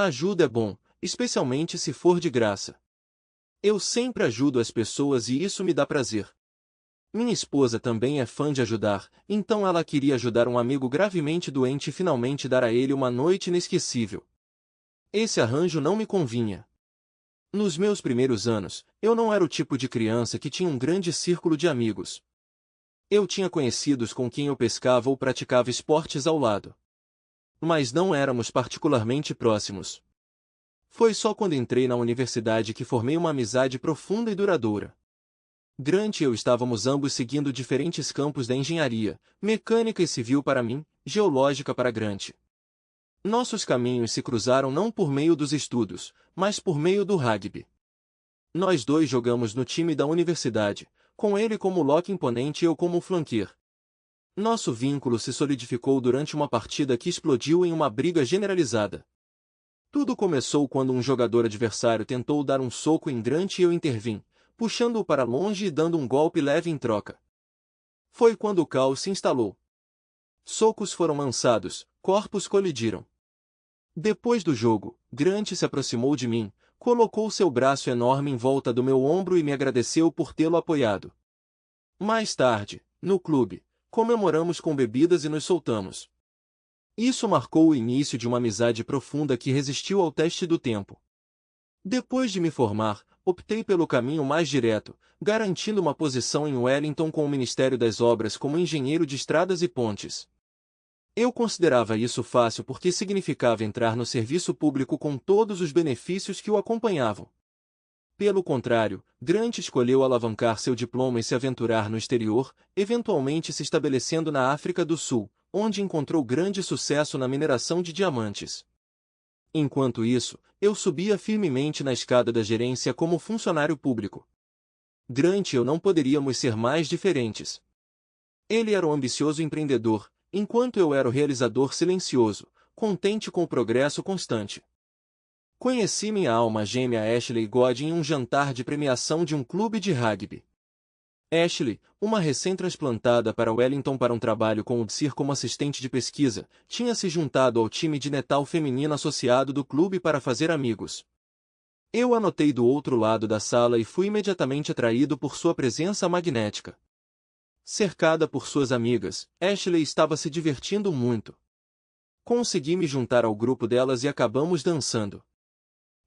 Ajuda é bom, especialmente se for de graça. Eu sempre ajudo as pessoas e isso me dá prazer. Minha esposa também é fã de ajudar, então ela queria ajudar um amigo gravemente doente e finalmente dar a ele uma noite inesquecível. Esse arranjo não me convinha. Nos meus primeiros anos, eu não era o tipo de criança que tinha um grande círculo de amigos. Eu tinha conhecidos com quem eu pescava ou praticava esportes ao lado. Mas não éramos particularmente próximos. Foi só quando entrei na universidade que formei uma amizade profunda e duradoura. Grant e eu estávamos ambos seguindo diferentes campos da engenharia, mecânica e civil para mim, geológica para Grant. Nossos caminhos se cruzaram não por meio dos estudos, mas por meio do rugby. Nós dois jogamos no time da universidade, com ele como lock imponente e eu como flanqueiro. Nosso vínculo se solidificou durante uma partida que explodiu em uma briga generalizada. Tudo começou quando um jogador adversário tentou dar um soco em Grant e eu intervim, puxando-o para longe e dando um golpe leve em troca. Foi quando o caos se instalou. Socos foram lançados, corpos colidiram. Depois do jogo, Grant se aproximou de mim, colocou seu braço enorme em volta do meu ombro e me agradeceu por tê-lo apoiado. Mais tarde, no clube, comemoramos com bebidas e nos soltamos. Isso marcou o início de uma amizade profunda que resistiu ao teste do tempo. Depois de me formar, optei pelo caminho mais direto, garantindo uma posição em Wellington com o Ministério das Obras como engenheiro de estradas e pontes. Eu considerava isso fácil porque significava entrar no serviço público com todos os benefícios que o acompanhavam. Pelo contrário, Grant escolheu alavancar seu diploma e se aventurar no exterior, eventualmente se estabelecendo na África do Sul, onde encontrou grande sucesso na mineração de diamantes. Enquanto isso, eu subia firmemente na escada da gerência como funcionário público. Grant e eu não poderíamos ser mais diferentes. Ele era o ambicioso empreendedor, enquanto eu era o realizador silencioso, contente com o progresso constante. Conheci minha alma gêmea Ashley Godin em um jantar de premiação de um clube de rugby. Ashley, uma recém-transplantada para Wellington para um trabalho com o DSIR como assistente de pesquisa, tinha se juntado ao time de Natal feminino associado do clube para fazer amigos. Eu anotei do outro lado da sala e fui imediatamente atraído por sua presença magnética. Cercada por suas amigas, Ashley estava se divertindo muito. Consegui me juntar ao grupo delas e acabamos dançando.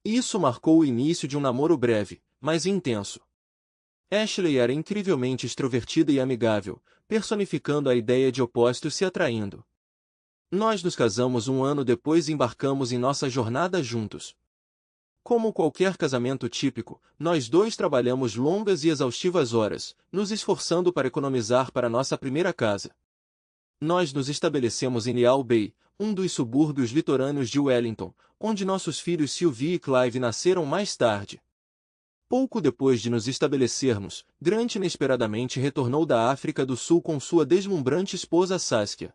Isso marcou o início de um namoro breve, mas intenso. Ashley era incrivelmente extrovertida e amigável, personificando a ideia de opostos se atraindo. Nós nos casamos um ano depois e embarcamos em nossa jornada juntos. Como qualquer casamento típico, nós dois trabalhamos longas e exaustivas horas, nos esforçando para economizar para nossa primeira casa. Nós nos estabelecemos em Leal Bay, um dos subúrbios litorâneos de Wellington, onde nossos filhos Sylvie e Clive nasceram mais tarde. Pouco depois de nos estabelecermos, Grant inesperadamente retornou da África do Sul com sua deslumbrante esposa Saskia.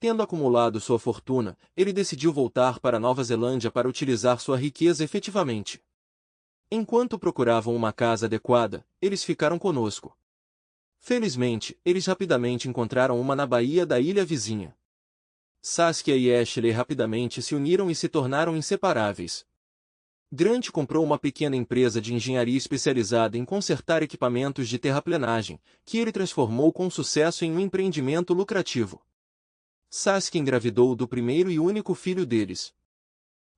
Tendo acumulado sua fortuna, ele decidiu voltar para Nova Zelândia para utilizar sua riqueza efetivamente. Enquanto procuravam uma casa adequada, eles ficaram conosco. Felizmente, eles rapidamente encontraram uma na baía da ilha vizinha. Saskia e Ashley rapidamente se uniram e se tornaram inseparáveis. Grant comprou uma pequena empresa de engenharia especializada em consertar equipamentos de terraplenagem, que ele transformou com sucesso em um empreendimento lucrativo. Saskia engravidou do primeiro e único filho deles.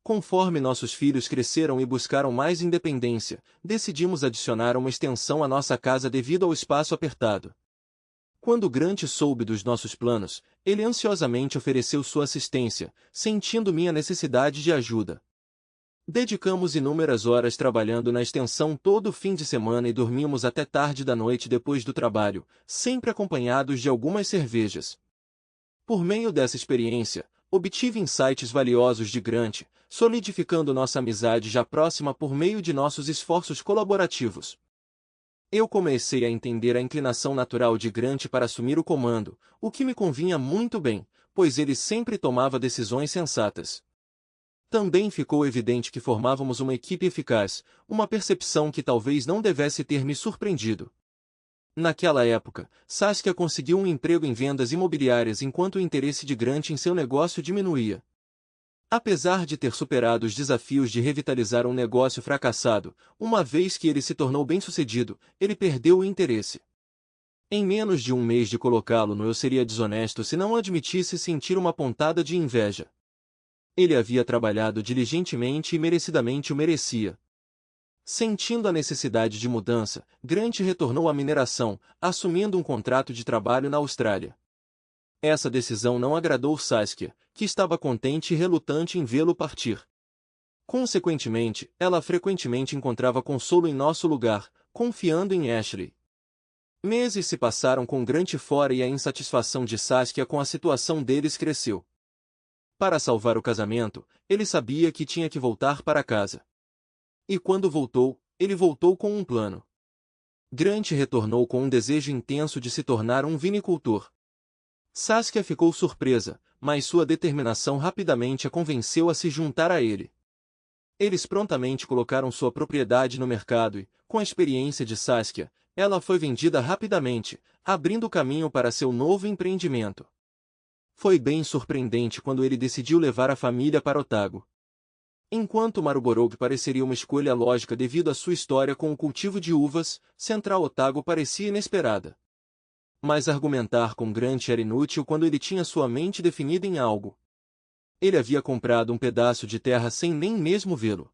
Conforme nossos filhos cresceram e buscaram mais independência, decidimos adicionar uma extensão à nossa casa devido ao espaço apertado. Quando Grant soube dos nossos planos, ele ansiosamente ofereceu sua assistência, sentindo minha necessidade de ajuda. Dedicamos inúmeras horas trabalhando na extensão todo fim de semana e dormimos até tarde da noite depois do trabalho, sempre acompanhados de algumas cervejas. Por meio dessa experiência, obtive insights valiosos de Grant, solidificando nossa amizade já próxima por meio de nossos esforços colaborativos. Eu comecei a entender a inclinação natural de Grant para assumir o comando, o que me convinha muito bem, pois ele sempre tomava decisões sensatas. Também ficou evidente que formávamos uma equipe eficaz, uma percepção que talvez não devesse ter me surpreendido. Naquela época, Saskia conseguiu um emprego em vendas imobiliárias enquanto o interesse de Grant em seu negócio diminuía. Apesar de ter superado os desafios de revitalizar um negócio fracassado, uma vez que ele se tornou bem-sucedido, ele perdeu o interesse. Em menos de um mês de colocá-lo no eu seria desonesto se não admitisse sentir uma pontada de inveja. Ele havia trabalhado diligentemente e merecidamente o merecia. Sentindo a necessidade de mudança, Grant retornou à mineração, assumindo um contrato de trabalho na Austrália. Essa decisão não agradou Saskia, que estava contente e relutante em vê-lo partir. Consequentemente, ela frequentemente encontrava consolo em nosso lugar, confiando em Ashley. Meses se passaram com Grant fora e a insatisfação de Saskia com a situação deles cresceu. Para salvar o casamento, ele sabia que tinha que voltar para casa. E quando voltou, ele voltou com um plano. Grant retornou com um desejo intenso de se tornar um vinicultor. Saskia ficou surpresa, mas sua determinação rapidamente a convenceu a se juntar a ele. Eles prontamente colocaram sua propriedade no mercado e, com a experiência de Saskia, ela foi vendida rapidamente, abrindo caminho para seu novo empreendimento. Foi bem surpreendente quando ele decidiu levar a família para Otago. Enquanto Marlborough pareceria uma escolha lógica devido à sua história com o cultivo de uvas, Central Otago parecia inesperada. Mas argumentar com Grant era inútil quando ele tinha sua mente definida em algo. Ele havia comprado um pedaço de terra sem nem mesmo vê-lo.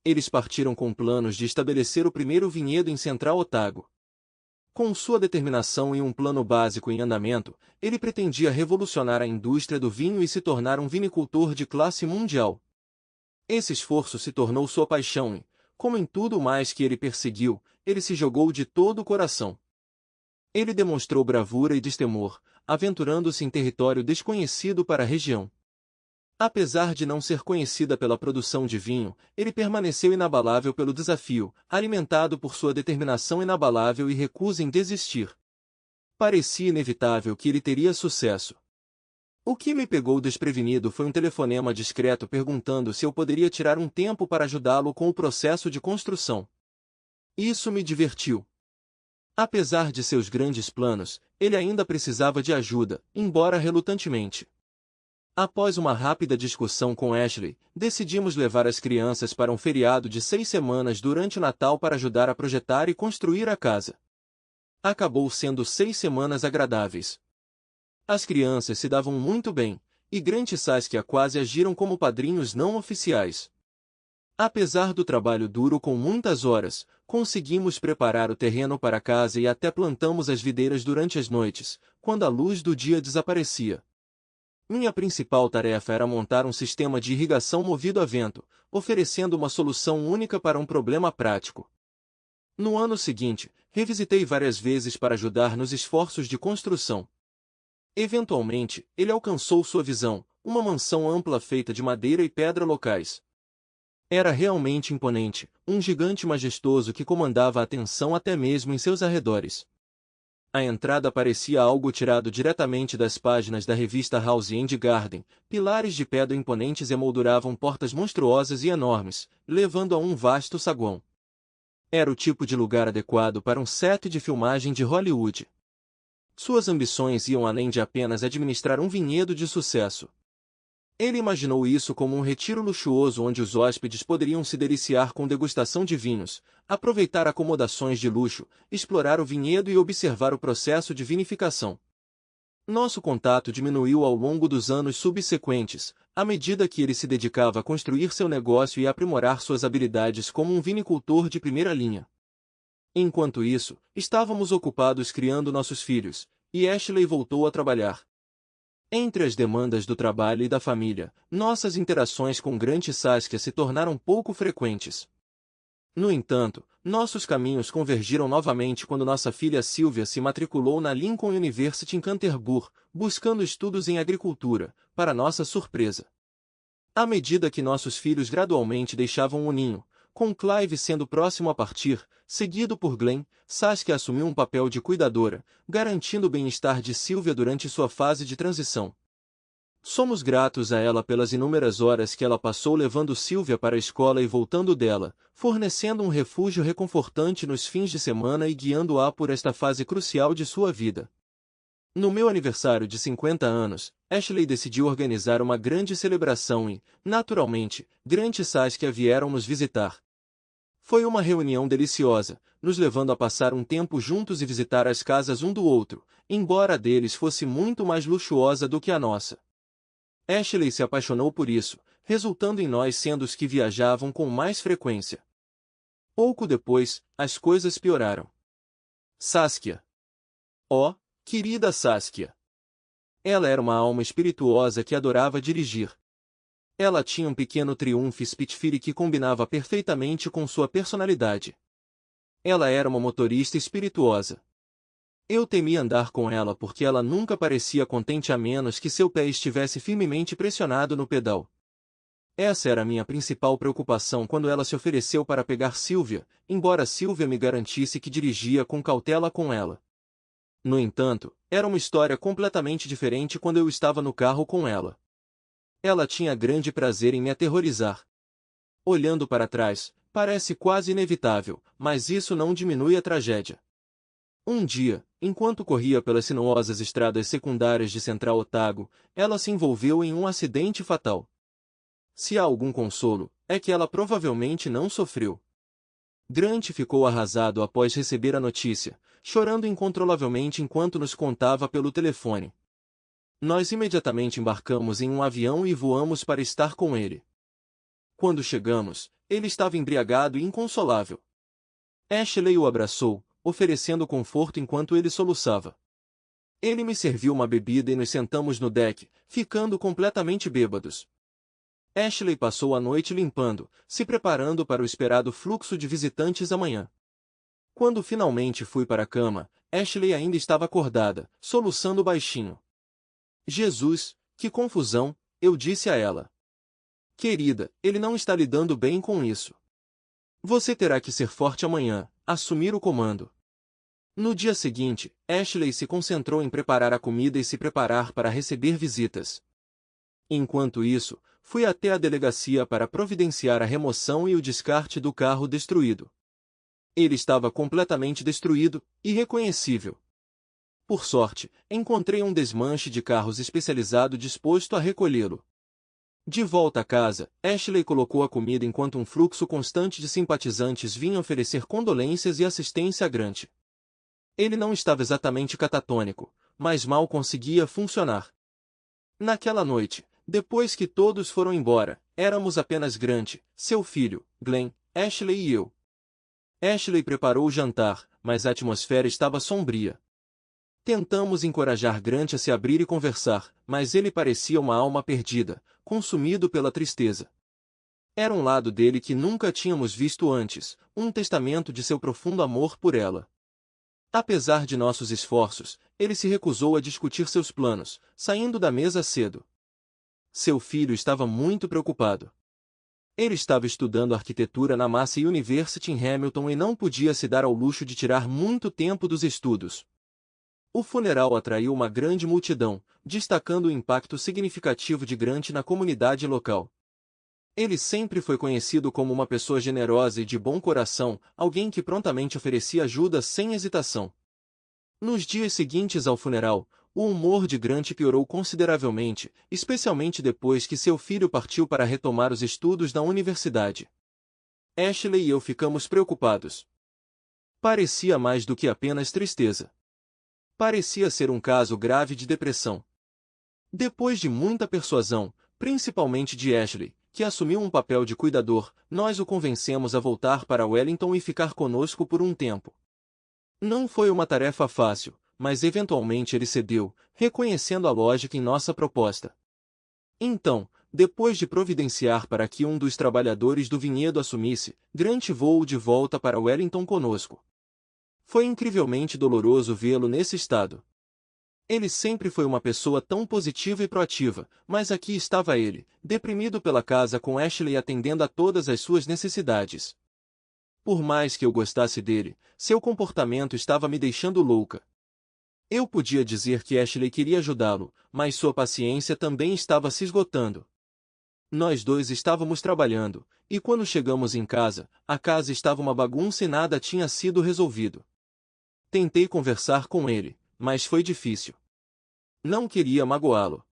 Eles partiram com planos de estabelecer o primeiro vinhedo em Central Otago. Com sua determinação e um plano básico em andamento, ele pretendia revolucionar a indústria do vinho e se tornar um vinicultor de classe mundial. Esse esforço se tornou sua paixão e, como em tudo mais que ele perseguiu, ele se jogou de todo o coração. Ele demonstrou bravura e destemor, aventurando-se em território desconhecido para a região. Apesar de não ser conhecida pela produção de vinho, ele permaneceu inabalável pelo desafio, alimentado por sua determinação inabalável e recusa em desistir. Parecia inevitável que ele teria sucesso. O que me pegou desprevenido foi um telefonema discreto perguntando se eu poderia tirar um tempo para ajudá-lo com o processo de construção. Isso me divertiu. Apesar de seus grandes planos, ele ainda precisava de ajuda, embora relutantemente. Após uma rápida discussão com Ashley, decidimos levar as crianças para um feriado de 6 semanas durante o Natal para ajudar a projetar e construir a casa. Acabou sendo 6 semanas agradáveis. As crianças se davam muito bem, e Grant e Saskia quase agiram como padrinhos não oficiais. Apesar do trabalho duro com muitas horas, conseguimos preparar o terreno para a casa e até plantamos as videiras durante as noites, quando a luz do dia desaparecia. Minha principal tarefa era montar um sistema de irrigação movido a vento, oferecendo uma solução única para um problema prático. No ano seguinte, revisitei várias vezes para ajudar nos esforços de construção. Eventualmente, ele alcançou sua visão, uma mansão ampla feita de madeira e pedra locais. Era realmente imponente, um gigante majestoso que comandava a atenção até mesmo em seus arredores. A entrada parecia algo tirado diretamente das páginas da revista House and Garden, pilares de pedra imponentes emolduravam portas monstruosas e enormes, levando a um vasto saguão. Era o tipo de lugar adequado para um set de filmagem de Hollywood. Suas ambições iam além de apenas administrar um vinhedo de sucesso. Ele imaginou isso como um retiro luxuoso onde os hóspedes poderiam se deliciar com degustação de vinhos, aproveitar acomodações de luxo, explorar o vinhedo e observar o processo de vinificação. Nosso contato diminuiu ao longo dos anos subsequentes, à medida que ele se dedicava a construir seu negócio e aprimorar suas habilidades como um vinicultor de primeira linha. Enquanto isso, estávamos ocupados criando nossos filhos, e Ashley voltou a trabalhar. Entre as demandas do trabalho e da família, nossas interações com Grant e Saskia se tornaram pouco frequentes. No entanto, nossos caminhos convergiram novamente quando nossa filha Sylvia se matriculou na Lincoln University em Canterbury, buscando estudos em agricultura, para nossa surpresa. À medida que nossos filhos gradualmente deixavam o ninho, com Clive sendo próximo a partir, seguido por Glenn, Saskia assumiu um papel de cuidadora, garantindo o bem-estar de Sylvia durante sua fase de transição. Somos gratos a ela pelas inúmeras horas que ela passou levando Sylvia para a escola e voltando dela, fornecendo um refúgio reconfortante nos fins de semana e guiando-a por esta fase crucial de sua vida. No meu aniversário de 50 anos, Ashley decidiu organizar uma grande celebração e, naturalmente, Grant e Saskia vieram nos visitar. Foi uma reunião deliciosa, nos levando a passar um tempo juntos e visitar as casas um do outro, embora a deles fosse muito mais luxuosa do que a nossa. Ashley se apaixonou por isso, resultando em nós sendo os que viajavam com mais frequência. Pouco depois, as coisas pioraram. Saskia. Oh, querida Saskia! Ela era uma alma espirituosa que adorava dirigir. Ela tinha um pequeno Triumph Spitfire que combinava perfeitamente com sua personalidade. Ela era uma motorista espirituosa. Eu temia andar com ela porque ela nunca parecia contente a menos que seu pé estivesse firmemente pressionado no pedal. Essa era a minha principal preocupação quando ela se ofereceu para pegar Sylvia, embora Sylvia me garantisse que dirigia com cautela com ela. No entanto, era uma história completamente diferente quando eu estava no carro com ela. Ela tinha grande prazer em me aterrorizar. Olhando para trás, parece quase inevitável, mas isso não diminui a tragédia. Um dia, enquanto corria pelas sinuosas estradas secundárias de Central Otago, ela se envolveu em um acidente fatal. Se há algum consolo, é que ela provavelmente não sofreu. Grant ficou arrasado após receber a notícia, chorando incontrolavelmente enquanto nos contava pelo telefone. Nós imediatamente embarcamos em um avião e voamos para estar com ele. Quando chegamos, ele estava embriagado e inconsolável. Ashley o abraçou, oferecendo conforto enquanto ele soluçava. Ele me serviu uma bebida e nos sentamos no deck, ficando completamente bêbados. Ashley passou a noite limpando, se preparando para o esperado fluxo de visitantes amanhã. Quando finalmente fui para a cama, Ashley ainda estava acordada, soluçando baixinho. Jesus, que confusão, eu disse a ela. Querida, ele não está lidando bem com isso. Você terá que ser forte amanhã, assumir o comando. No dia seguinte, Ashley se concentrou em preparar a comida e se preparar para receber visitas. Enquanto isso, fui até a delegacia para providenciar a remoção e o descarte do carro destruído. Ele estava completamente destruído, irreconhecível. Por sorte, encontrei um desmanche de carros especializado disposto a recolhê-lo. De volta a casa, Ashley colocou a comida enquanto um fluxo constante de simpatizantes vinha oferecer condolências e assistência a Grant. Ele não estava exatamente catatônico, mas mal conseguia funcionar. Naquela noite, depois que todos foram embora, éramos apenas Grant, seu filho, Glenn, Ashley e eu. Ashley preparou o jantar, mas a atmosfera estava sombria. Tentamos encorajar Grant a se abrir e conversar, mas ele parecia uma alma perdida, consumido pela tristeza. Era um lado dele que nunca tínhamos visto antes, um testamento de seu profundo amor por ela. Apesar de nossos esforços, ele se recusou a discutir seus planos, saindo da mesa cedo. Seu filho estava muito preocupado. Ele estava estudando arquitetura na Massey University em Hamilton e não podia se dar ao luxo de tirar muito tempo dos estudos. O funeral atraiu uma grande multidão, destacando o impacto significativo de Grant na comunidade local. Ele sempre foi conhecido como uma pessoa generosa e de bom coração, alguém que prontamente oferecia ajuda sem hesitação. Nos dias seguintes ao funeral, o humor de Grant piorou consideravelmente, especialmente depois que seu filho partiu para retomar os estudos na universidade. Ashley e eu ficamos preocupados. Parecia mais do que apenas tristeza. Parecia ser um caso grave de depressão. Depois de muita persuasão, principalmente de Ashley, que assumiu um papel de cuidador, nós o convencemos a voltar para Wellington e ficar conosco por um tempo. Não foi uma tarefa fácil, mas eventualmente ele cedeu, reconhecendo a lógica em nossa proposta. Então, depois de providenciar para que um dos trabalhadores do vinhedo assumisse, Grant voou de volta para Wellington conosco. Foi incrivelmente doloroso vê-lo nesse estado. Ele sempre foi uma pessoa tão positiva e proativa, mas aqui estava ele, deprimido pela casa com Ashley atendendo a todas as suas necessidades. Por mais que eu gostasse dele, seu comportamento estava me deixando louca. Eu podia dizer que Ashley queria ajudá-lo, mas sua paciência também estava se esgotando. Nós dois estávamos trabalhando, e quando chegamos em casa, a casa estava uma bagunça e nada tinha sido resolvido. Tentei conversar com ele, mas foi difícil. Não queria magoá-lo.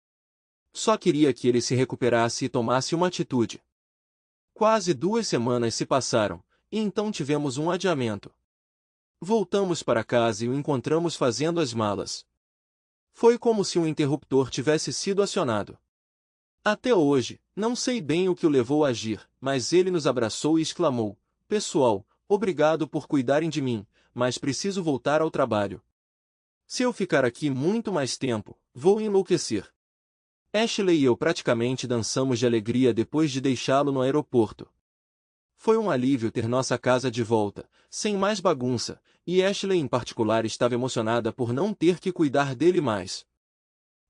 Só queria que ele se recuperasse e tomasse uma atitude. Quase 2 semanas se passaram, e então tivemos um adiamento. Voltamos para casa e o encontramos fazendo as malas. Foi como se um interruptor tivesse sido acionado. Até hoje, não sei bem o que o levou a agir, mas ele nos abraçou e exclamou: "Pessoal, obrigado por cuidarem de mim, mas preciso voltar ao trabalho. Se eu ficar aqui muito mais tempo, vou enlouquecer." Ashley e eu praticamente dançamos de alegria depois de deixá-lo no aeroporto. Foi um alívio ter nossa casa de volta, sem mais bagunça, e Ashley em particular estava emocionada por não ter que cuidar dele mais.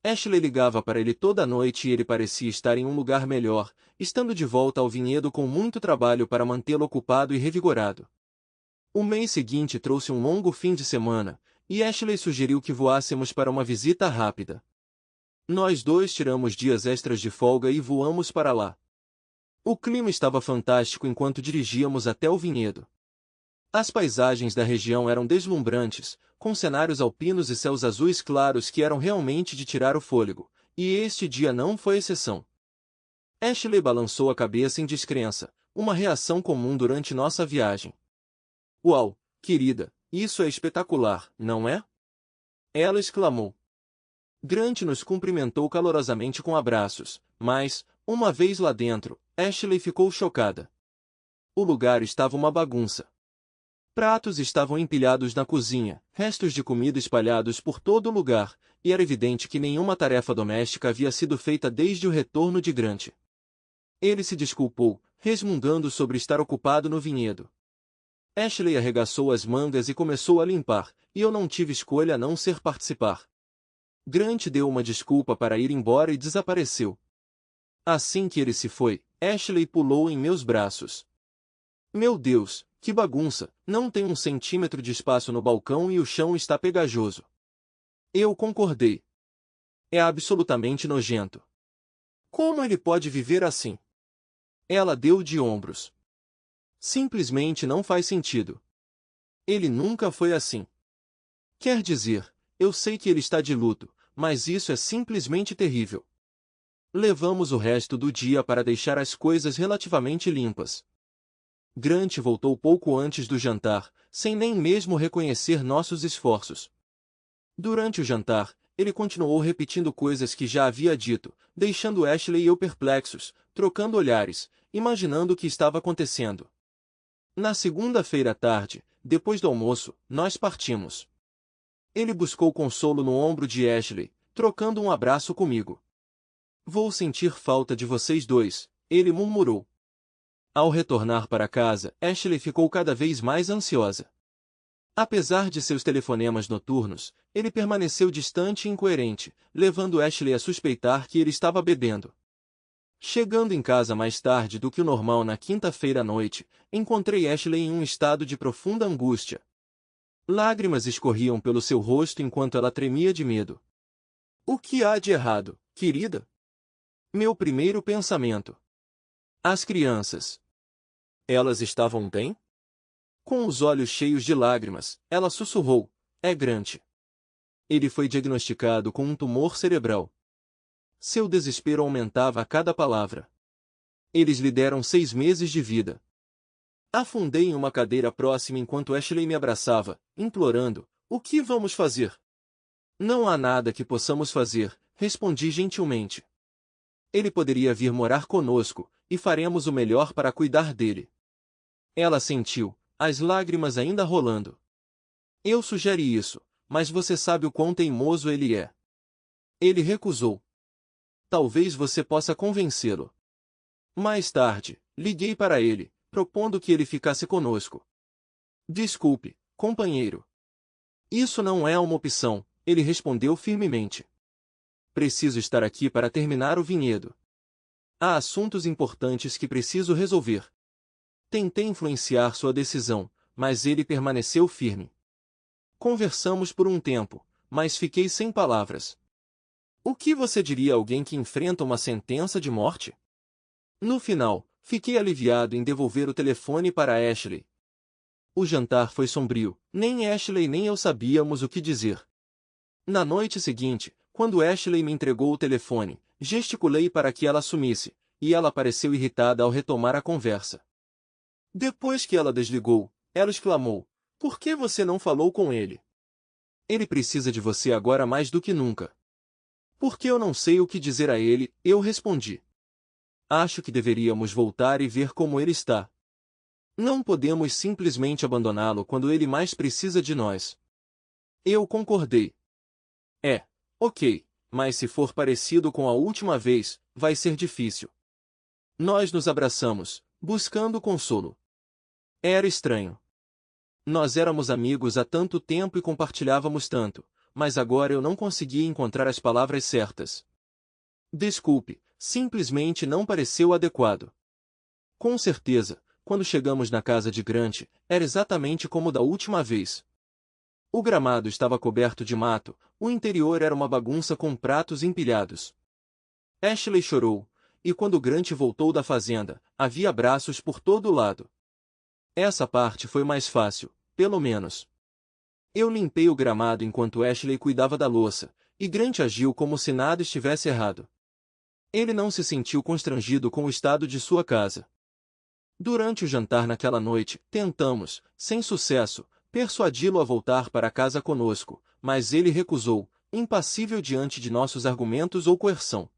Ashley ligava para ele toda noite e ele parecia estar em um lugar melhor, estando de volta ao vinhedo com muito trabalho para mantê-lo ocupado e revigorado. O mês seguinte trouxe um longo fim de semana, e Ashley sugeriu que voássemos para uma visita rápida. Nós dois tiramos dias extras de folga e voamos para lá. O clima estava fantástico enquanto dirigíamos até o vinhedo. As paisagens da região eram deslumbrantes, com cenários alpinos e céus azuis claros que eram realmente de tirar o fôlego, e este dia não foi exceção. Ashley balançou a cabeça em descrença, uma reação comum durante nossa viagem. "Uau, querida, isso é espetacular, não é?" ela exclamou. Grant nos cumprimentou calorosamente com abraços, mas, uma vez lá dentro, Ashley ficou chocada. O lugar estava uma bagunça. Pratos estavam empilhados na cozinha, restos de comida espalhados por todo o lugar, e era evidente que nenhuma tarefa doméstica havia sido feita desde o retorno de Grant. Ele se desculpou, resmungando sobre estar ocupado no vinhedo. Ashley arregaçou as mangas e começou a limpar, e eu não tive escolha a não ser participar. Grant deu uma desculpa para ir embora e desapareceu. Assim que ele se foi, Ashley pulou em meus braços. "Meu Deus, que bagunça, não tem 1 centímetro de espaço no balcão e o chão está pegajoso." Eu concordei. "É absolutamente nojento. Como ele pode viver assim?" Ela deu de ombros. "Simplesmente não faz sentido. Ele nunca foi assim. Quer dizer, eu sei que ele está de luto, mas isso é simplesmente terrível." Levamos o resto do dia para deixar as coisas relativamente limpas. Grant voltou pouco antes do jantar, sem nem mesmo reconhecer nossos esforços. Durante o jantar, ele continuou repetindo coisas que já havia dito, deixando Ashley e eu perplexos, trocando olhares, imaginando o que estava acontecendo. Na segunda-feira à tarde, depois do almoço, nós partimos. Ele buscou consolo no ombro de Ashley, trocando um abraço comigo. "Vou sentir falta de vocês dois", ele murmurou. Ao retornar para casa, Ashley ficou cada vez mais ansiosa. Apesar de seus telefonemas noturnos, ele permaneceu distante e incoerente, levando Ashley a suspeitar que ele estava bebendo. Chegando em casa mais tarde do que o normal na quinta-feira à noite, encontrei Ashley em um estado de profunda angústia. Lágrimas escorriam pelo seu rosto enquanto ela tremia de medo. "O que há de errado, querida?" Meu primeiro pensamento. As crianças. Elas estavam bem? Com os olhos cheios de lágrimas, ela sussurrou: "É Grant. Ele foi diagnosticado com um tumor cerebral." Seu desespero aumentava a cada palavra. "Eles lhe deram 6 meses de vida." Afundei em uma cadeira próxima enquanto Ashley me abraçava, implorando: "O que vamos fazer?" "Não há nada que possamos fazer", respondi gentilmente. "Ele poderia vir morar conosco, e faremos o melhor para cuidar dele." Ela sentiu, as lágrimas ainda rolando. "Eu sugeri isso, mas você sabe o quão teimoso ele é." Ele recusou. "Talvez você possa convencê-lo." Mais tarde, liguei para ele, propondo que ele ficasse conosco. "Desculpe, companheiro. Isso não é uma opção", ele respondeu firmemente. "Preciso estar aqui para terminar o vinhedo. Há assuntos importantes que preciso resolver." Tentei influenciar sua decisão, mas ele permaneceu firme. Conversamos por um tempo, mas fiquei sem palavras. O que você diria a alguém que enfrenta uma sentença de morte? No final, fiquei aliviado em devolver o telefone para Ashley. O jantar foi sombrio, nem Ashley nem eu sabíamos o que dizer. Na noite seguinte, Quando Ashley me entregou o telefone, gesticulei para que ela assumisse, e ela pareceu irritada ao retomar a conversa. Depois que ela desligou, ela exclamou: "Por que você não falou com ele? Ele precisa de você agora mais do que nunca." "Porque eu não sei o que dizer a ele", eu respondi. "Acho que deveríamos voltar e ver como ele está. Não podemos simplesmente abandoná-lo quando ele mais precisa de nós." Eu concordei. Ok, mas se for parecido com a última vez, vai ser difícil." Nós nos abraçamos, buscando consolo. Era estranho. Nós éramos amigos há tanto tempo e compartilhávamos tanto, mas agora eu não conseguia encontrar as palavras certas. "Desculpe, simplesmente não pareceu adequado." Com certeza, quando chegamos na casa de Grant, era exatamente como da última vez. O gramado estava coberto de mato, o interior era uma bagunça com pratos empilhados. Ashley chorou, e quando Grant voltou da fazenda, havia abraços por todo lado. Essa parte foi mais fácil, pelo menos. Eu limpei o gramado enquanto Ashley cuidava da louça, e Grant agiu como se nada estivesse errado. Ele não se sentiu constrangido com o estado de sua casa. Durante o jantar naquela noite, tentamos, sem sucesso, persuadi-lo a voltar para casa conosco, mas ele recusou, impassível diante de nossos argumentos ou coerção.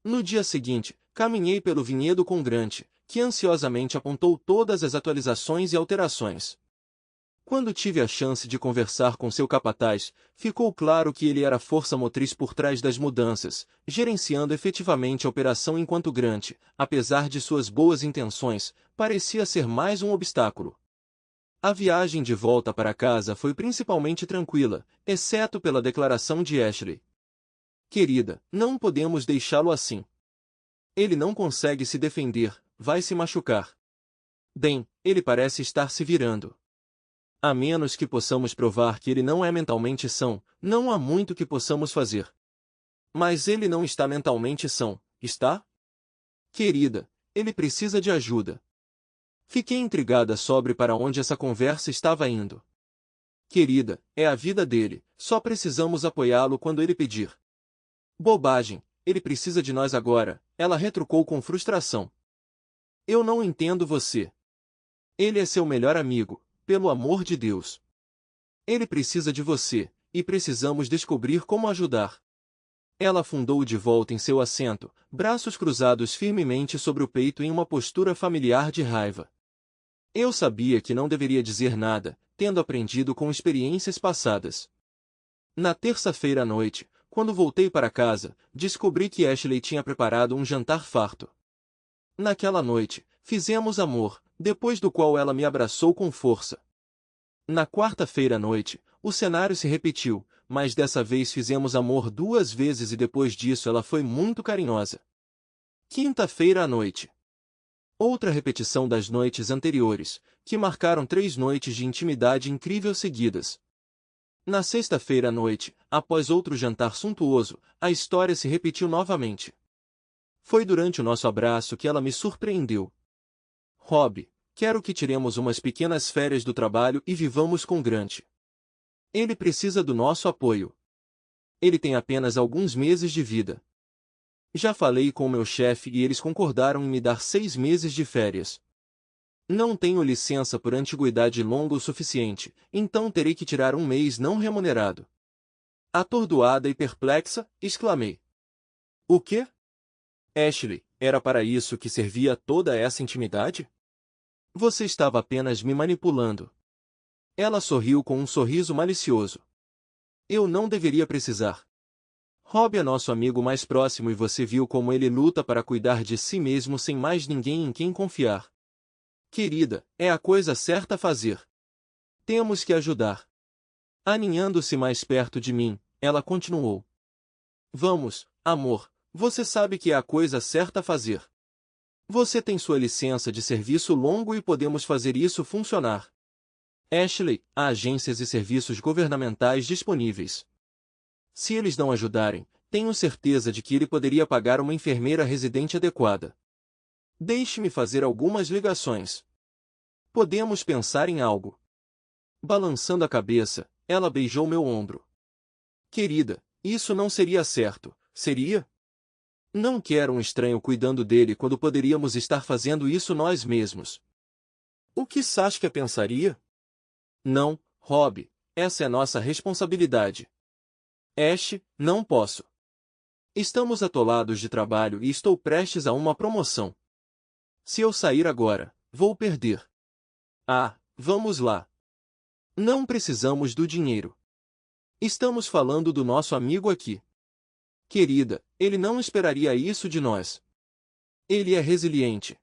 No dia seguinte, caminhei pelo vinhedo com Grant, que ansiosamente apontou todas as atualizações e alterações. Quando tive a chance de conversar com seu capataz, ficou claro que ele era a força motriz por trás das mudanças, gerenciando efetivamente a operação enquanto Grant, apesar de suas boas intenções, parecia ser mais um obstáculo. A viagem de volta para casa foi principalmente tranquila, exceto pela declaração de Ashley. "Querida, não podemos deixá-lo assim. Ele não consegue se defender, vai se machucar." "Bem, ele parece estar se virando. A menos que possamos provar que ele não é mentalmente são, não há muito que possamos fazer." "Mas ele não está mentalmente são, está?" "Querida, ele precisa de ajuda." Fiquei intrigada sobre para onde essa conversa estava indo. "Querida, é a vida dele, só precisamos apoiá-lo quando ele pedir." "Bobagem, ele precisa de nós agora", ela retrucou com frustração. "Eu não entendo você. Ele é seu melhor amigo, pelo amor de Deus. Ele precisa de você, e precisamos descobrir como ajudar." Ela afundou de volta em seu assento, braços cruzados firmemente sobre o peito em uma postura familiar de raiva. Eu sabia que não deveria dizer nada, tendo aprendido com experiências passadas. Na terça-feira à noite, quando voltei para casa, descobri que Ashley tinha preparado um jantar farto. Naquela noite, fizemos amor, depois do qual ela me abraçou com força. Na quarta-feira à noite, o cenário se repetiu, mas dessa vez fizemos amor 2 vezes e depois disso ela foi muito carinhosa. Quinta-feira à noite. Outra repetição das noites anteriores, que marcaram 3 noites de intimidade incrível seguidas. Na sexta-feira à noite, após outro jantar suntuoso, a história se repetiu novamente. Foi durante o nosso abraço que ela me surpreendeu. "Rob, quero que tiremos umas pequenas férias do trabalho e vivamos com Grant. Ele precisa do nosso apoio. Ele tem apenas alguns meses de vida. Já falei com o meu chefe e eles concordaram em me dar 6 meses de férias. Não tenho licença por antiguidade longa o suficiente, então terei que tirar 1 mês não remunerado." Atordoada e perplexa, exclamei. "O quê? Ashley, era para isso que servia toda essa intimidade? Você estava apenas me manipulando." Ela sorriu com um sorriso malicioso. "Eu não deveria precisar. Rob é nosso amigo mais próximo e você viu como ele luta para cuidar de si mesmo sem mais ninguém em quem confiar. Querida, é a coisa certa a fazer. Temos que ajudar." Aninhando-se mais perto de mim, ela continuou. "Vamos, amor, você sabe que é a coisa certa a fazer. Você tem sua licença de serviço longo e podemos fazer isso funcionar. Ashley, há agências e serviços governamentais disponíveis. Se eles não ajudarem, tenho certeza de que ele poderia pagar uma enfermeira residente adequada. Deixe-me fazer algumas ligações. Podemos pensar em algo." Balançando a cabeça, ela beijou meu ombro. "Querida, Isso não seria certo, seria? Não quero um estranho cuidando dele quando poderíamos estar fazendo isso nós mesmos. O que Saskia pensaria? Não, Rob, essa é nossa responsabilidade. Ash, não posso. Estamos atolados de trabalho e estou prestes a uma promoção. Se eu sair agora, vou perder. Ah, vamos lá. Não precisamos do dinheiro. Estamos falando do nosso amigo aqui. Querida, ele não esperaria isso de nós. Ele é resiliente.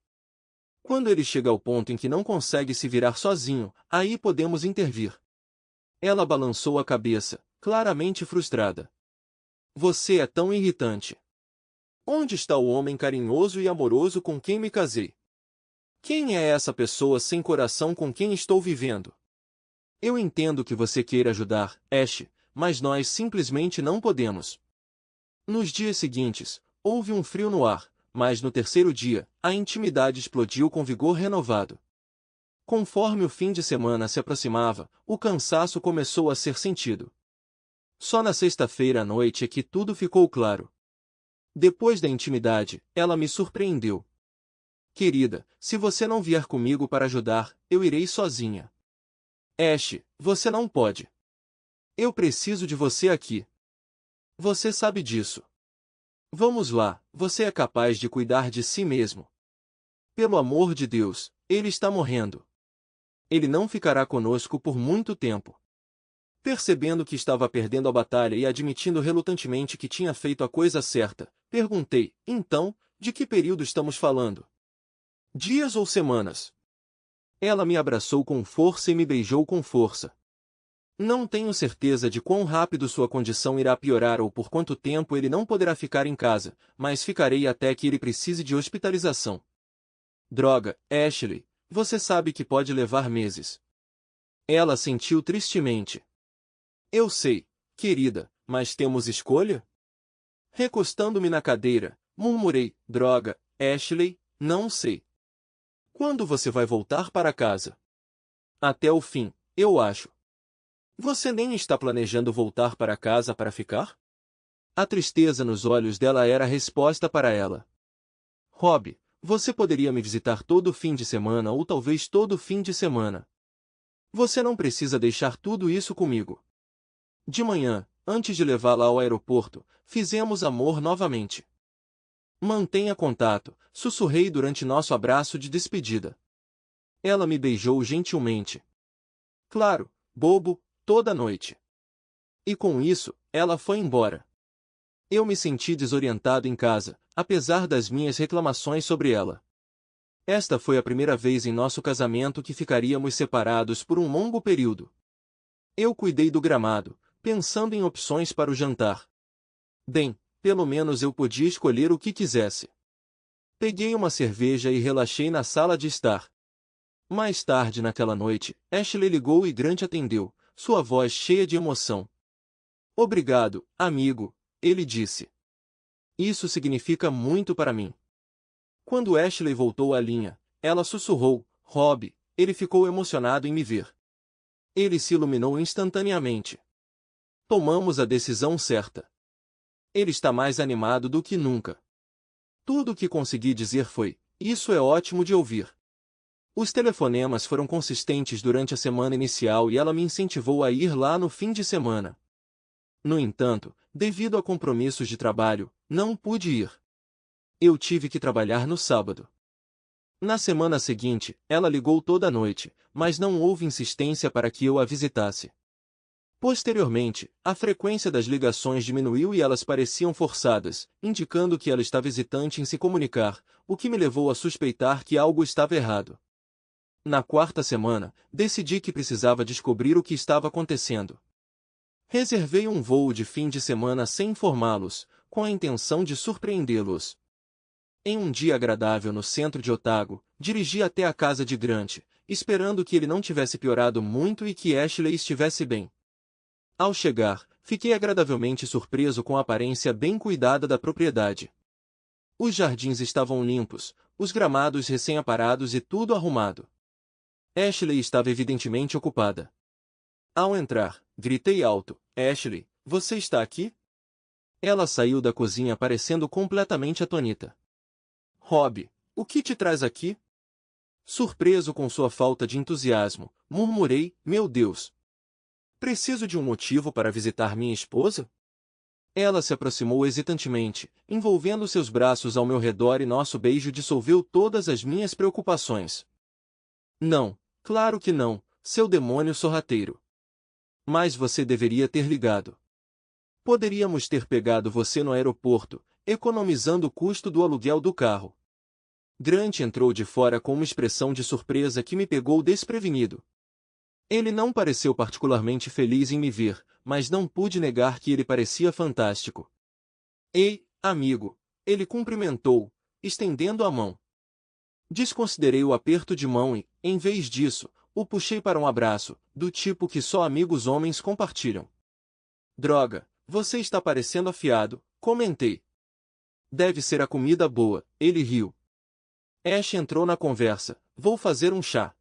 Quando ele chega ao ponto em que não consegue se virar sozinho, aí podemos intervir. Ela balançou a cabeça, claramente frustrada. Você é tão irritante. Onde está o homem carinhoso e amoroso com quem me casei? Quem é essa pessoa sem coração com quem estou vivendo? Eu entendo que você queira ajudar, Ash, mas nós simplesmente não podemos. Nos dias seguintes, houve um frio no ar, mas no terceiro dia, a intimidade explodiu com vigor renovado. Conforme o fim de semana se aproximava, o cansaço começou a ser sentido. Só na sexta-feira à noite é que tudo ficou claro. Depois da intimidade, ela me surpreendeu. Querida, se você não vier comigo para ajudar, eu irei sozinha. Ash, você não pode. Eu preciso de você aqui. Você sabe disso. Vamos lá, você é capaz de cuidar de si mesmo. Pelo amor de Deus, ele está morrendo. Ele não ficará conosco por muito tempo. Percebendo que estava perdendo a batalha e admitindo relutantemente que tinha feito a coisa certa, perguntei, então, de que período estamos falando? Dias ou semanas? Ela me abraçou com força e me beijou com força. Não tenho certeza de quão rápido sua condição irá piorar ou por quanto tempo ele não poderá ficar em casa, mas ficarei até que ele precise de hospitalização. Droga, Ashley, você sabe que pode levar meses. Ela sentiu tristemente. Eu sei, querida, mas temos escolha? Recostando-me na cadeira, murmurei, droga, Ashley, não sei. Quando você vai voltar para casa? Até o fim, eu acho. Você nem está planejando voltar para casa para ficar? A tristeza nos olhos dela era a resposta para ela. Rob, você poderia me visitar todo fim de semana ou talvez todo fim de semana. Você não precisa deixar tudo isso comigo. De manhã, antes de levá-la ao aeroporto, fizemos amor novamente. Mantenha contato, sussurrei durante nosso abraço de despedida. Ela me beijou gentilmente. Claro, bobo, toda noite. E com isso, ela foi embora. Eu me senti desorientado em casa, apesar das minhas reclamações sobre ela. Esta foi a primeira vez em nosso casamento que ficaríamos separados por um longo período. Eu cuidei do gramado, pensando em opções para o jantar. Bem, pelo menos eu podia escolher o que quisesse. Peguei uma cerveja e relaxei na sala de estar. Mais tarde naquela noite, Ashley ligou e Grant atendeu, sua voz cheia de emoção. Obrigado, amigo, ele disse. Isso significa muito para mim. Quando Ashley voltou à linha, ela sussurrou, Rob, ele ficou emocionado em me ver. Ele se iluminou instantaneamente. Tomamos a decisão certa. Ele está mais animado do que nunca. Tudo o que consegui dizer foi, isso é ótimo de ouvir. Os telefonemas foram consistentes durante a semana inicial e ela me incentivou a ir lá no fim de semana. No entanto, devido a compromissos de trabalho, não pude ir. Eu tive que trabalhar no sábado. Na semana seguinte, ela ligou toda a noite, mas não houve insistência para que eu a visitasse. Posteriormente, a frequência das ligações diminuiu e elas pareciam forçadas, indicando que ela estava hesitante em se comunicar, o que me levou a suspeitar que algo estava errado. Na quarta semana, decidi que precisava descobrir o que estava acontecendo. Reservei um voo de fim de semana sem informá-los, com a intenção de surpreendê-los. Em um dia agradável no centro de Otago, dirigi até a casa de Grant, esperando que ele não tivesse piorado muito e que Ashley estivesse bem. Ao chegar, fiquei agradavelmente surpreso com a aparência bem cuidada da propriedade. Os jardins estavam limpos, os gramados recém-aparados e tudo arrumado. Ashley estava evidentemente ocupada. Ao entrar, gritei alto, Ashley, você está aqui? Ela saiu da cozinha parecendo completamente atônita. Rob, o que te traz aqui? Surpreso com sua falta de entusiasmo, murmurei, meu Deus. Preciso de um motivo para visitar minha esposa? Ela se aproximou hesitantemente, envolvendo seus braços ao meu redor e nosso beijo dissolveu todas as minhas preocupações. Não, claro que não, seu demônio sorrateiro. Mas você deveria ter ligado. Poderíamos ter pegado você no aeroporto, economizando o custo do aluguel do carro. Grant entrou de fora com uma expressão de surpresa que me pegou desprevenido. Ele não pareceu particularmente feliz em me ver, mas não pude negar que ele parecia fantástico. Ei, amigo, ele cumprimentou, estendendo a mão. Desconsiderei o aperto de mão e, em vez disso, o puxei para um abraço, do tipo que só amigos homens compartilham. Droga, você está parecendo afiado, comentei. Deve ser a comida boa, ele riu. Ash entrou na conversa, vou fazer um chá.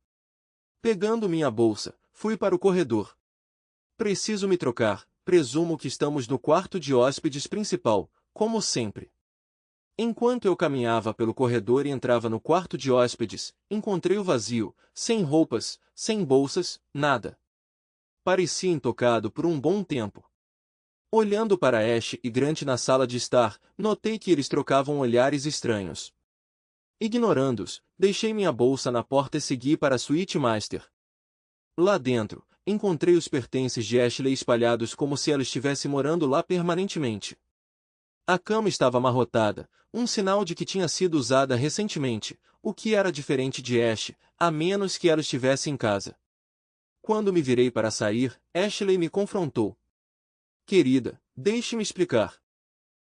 Pegando minha bolsa, fui para o corredor. Preciso me trocar, presumo que estamos no quarto de hóspedes principal, como sempre. Enquanto eu caminhava pelo corredor e entrava no quarto de hóspedes, encontrei-o vazio, sem roupas, sem bolsas, nada. Parecia intocado por um bom tempo. Olhando para Ash e Grant na sala de estar, notei que eles trocavam olhares estranhos. Ignorando-os, deixei minha bolsa na porta e segui para a suíte master. Lá dentro, encontrei os pertences de Ashley espalhados como se ela estivesse morando lá permanentemente. A cama estava amarrotada, um sinal de que tinha sido usada recentemente, o que era diferente de Ash, a menos que ela estivesse em casa. Quando me virei para sair, Ashley me confrontou. Querida, deixe-me explicar.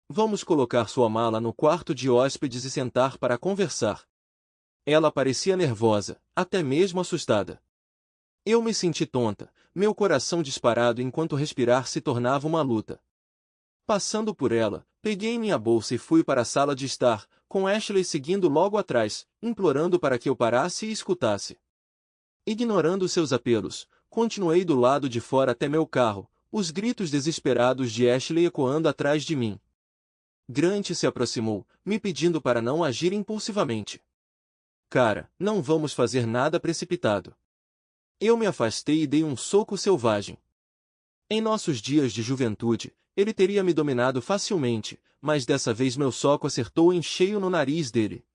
Vamos colocar sua mala no quarto de hóspedes e sentar para conversar. Ela parecia nervosa, até mesmo assustada. Eu me senti tonta, meu coração disparado enquanto respirar se tornava uma luta. Passando por ela, peguei minha bolsa e fui para a sala de estar, com Ashley seguindo logo atrás, implorando para que eu parasse e escutasse. Ignorando seus apelos, continuei do lado de fora até meu carro, os gritos desesperados de Ashley ecoando atrás de mim. Grant se aproximou, me pedindo para não agir impulsivamente. Cara, não vamos fazer nada precipitado. Eu me afastei e dei um soco selvagem. Em nossos dias de juventude, ele teria me dominado facilmente, mas dessa vez meu soco acertou em cheio no nariz dele.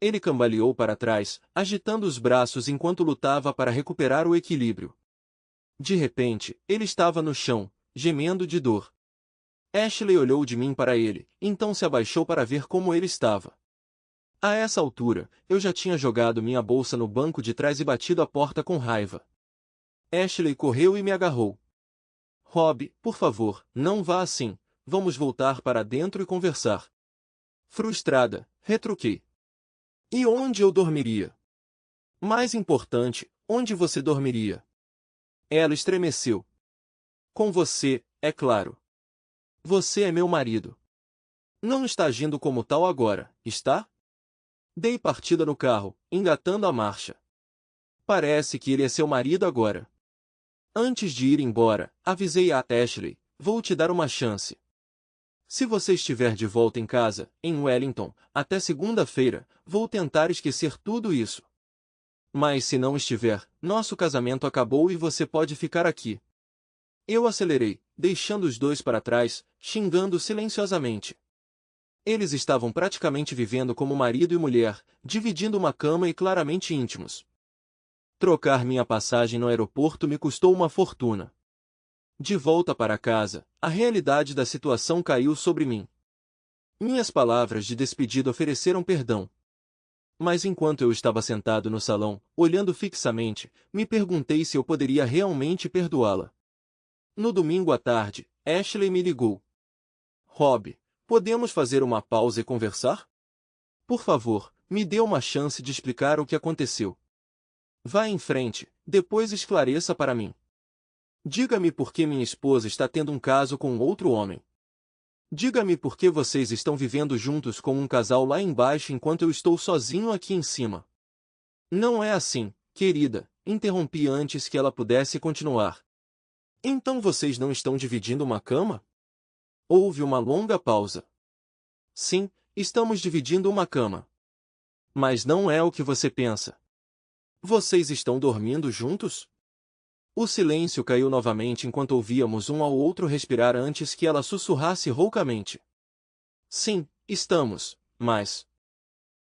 Ele cambaleou para trás, agitando os braços enquanto lutava para recuperar o equilíbrio. De repente, ele estava no chão, gemendo de dor. Ashley olhou de mim para ele, então se abaixou para ver como ele estava. A essa altura, eu já tinha jogado minha bolsa no banco de trás e batido a porta com raiva. Ashley correu e me agarrou. Rob, por favor, não vá assim, vamos voltar para dentro e conversar. Frustrada, retruquei. E onde eu dormiria? Mais importante, onde você dormiria? Ela estremeceu. Com você, é claro. Você é meu marido. Não está agindo como tal agora, está? Dei partida no carro, engatando a marcha. Parece que ele é seu marido agora. Antes de ir embora, avisei a Ashley, vou te dar uma chance. Se você estiver de volta em casa, em Wellington, até segunda-feira, vou tentar esquecer tudo isso. Mas se não estiver, nosso casamento acabou e você pode ficar aqui. Eu acelerei, deixando os dois para trás, xingando silenciosamente. Eles estavam praticamente vivendo como marido e mulher, dividindo uma cama e claramente íntimos. Trocar minha passagem no aeroporto me custou uma fortuna. De volta para casa, a realidade da situação caiu sobre mim. Minhas palavras de despedida ofereceram perdão. Mas enquanto eu estava sentado no salão, olhando fixamente, me perguntei se eu poderia realmente perdoá-la. No domingo à tarde, Ashley me ligou. Rob, podemos fazer uma pausa e conversar? Por favor, me dê uma chance de explicar o que aconteceu. Vá em frente, depois esclareça para mim. Diga-me por que minha esposa está tendo um caso com outro homem. Diga-me por que vocês estão vivendo juntos como um casal lá embaixo enquanto eu estou sozinho aqui em cima. Não é assim, querida, interrompi antes que ela pudesse continuar. Então vocês não estão dividindo uma cama? Houve uma longa pausa. Sim, estamos dividindo uma cama. Mas não é o que você pensa. Vocês estão dormindo juntos? O silêncio caiu novamente enquanto ouvíamos um ao outro respirar antes que ela sussurrasse roucamente. Sim, estamos, mas...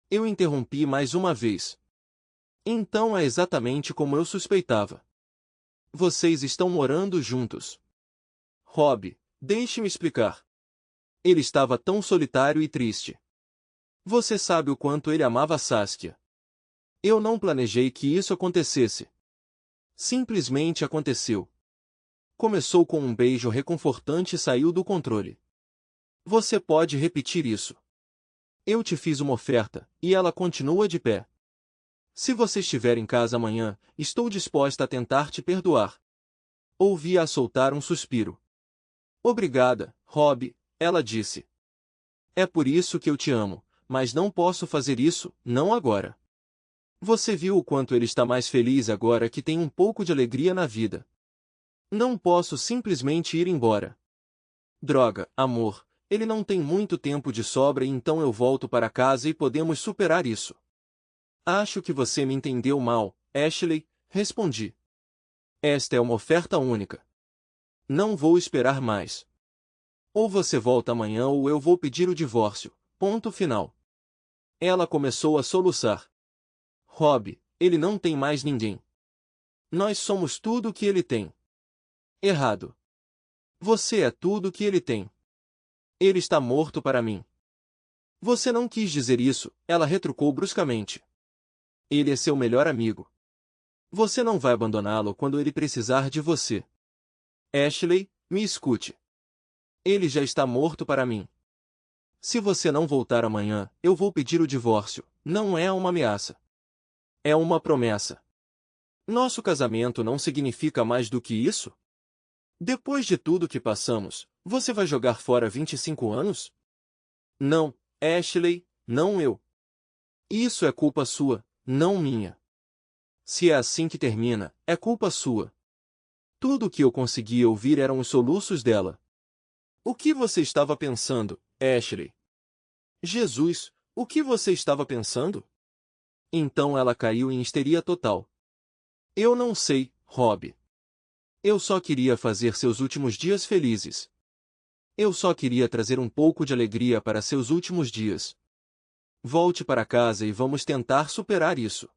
Eu interrompi mais uma vez. Então é exatamente como eu suspeitava. Vocês estão morando juntos. Rob, deixe-me explicar. Ele estava tão solitário e triste. Você sabe o quanto ele amava Saskia. Eu não planejei que isso acontecesse. Simplesmente aconteceu. Começou com um beijo reconfortante e saiu do controle. Você pode repetir isso. Eu te fiz uma oferta, e ela continua de pé. Se você estiver em casa amanhã, estou disposta a tentar te perdoar. Ouvi-a soltar um suspiro. Obrigada, Rob, ela disse. É por isso que eu te amo, mas não posso fazer isso, não agora. Você viu o quanto ele está mais feliz agora que tem um pouco de alegria na vida. Não posso simplesmente ir embora. Droga, amor, ele não tem muito tempo de sobra e então eu volto para casa e podemos superar isso. Acho que você me entendeu mal, Ashley, respondi. Esta é uma oferta única. Não vou esperar mais. Ou você volta amanhã ou eu vou pedir o divórcio, ponto final. Ela começou a soluçar. Rob, ele não tem mais ninguém. Nós somos tudo o que ele tem. Errado. Você é tudo o que ele tem. Ele está morto para mim. Você não quis dizer isso, ela retrucou bruscamente. Ele é seu melhor amigo. Você não vai abandoná-lo quando ele precisar de você. Ashley, me escute. Ele já está morto para mim. Se você não voltar amanhã, eu vou pedir o divórcio. Não é uma ameaça. É uma promessa. Nosso casamento não significa mais do que isso? Depois de tudo que passamos, você vai jogar fora 25 anos? Não, Ashley, não eu. Isso é culpa sua, não minha. Se é assim que termina, é culpa sua. Tudo o que eu conseguia ouvir eram os soluços dela. O que você estava pensando, Ashley? Jesus, o que você estava pensando? Então ela caiu em histeria total. Eu não sei, Rob. Eu só queria fazer seus últimos dias felizes. Eu só queria trazer um pouco de alegria para seus últimos dias. Volte para casa e vamos tentar superar isso.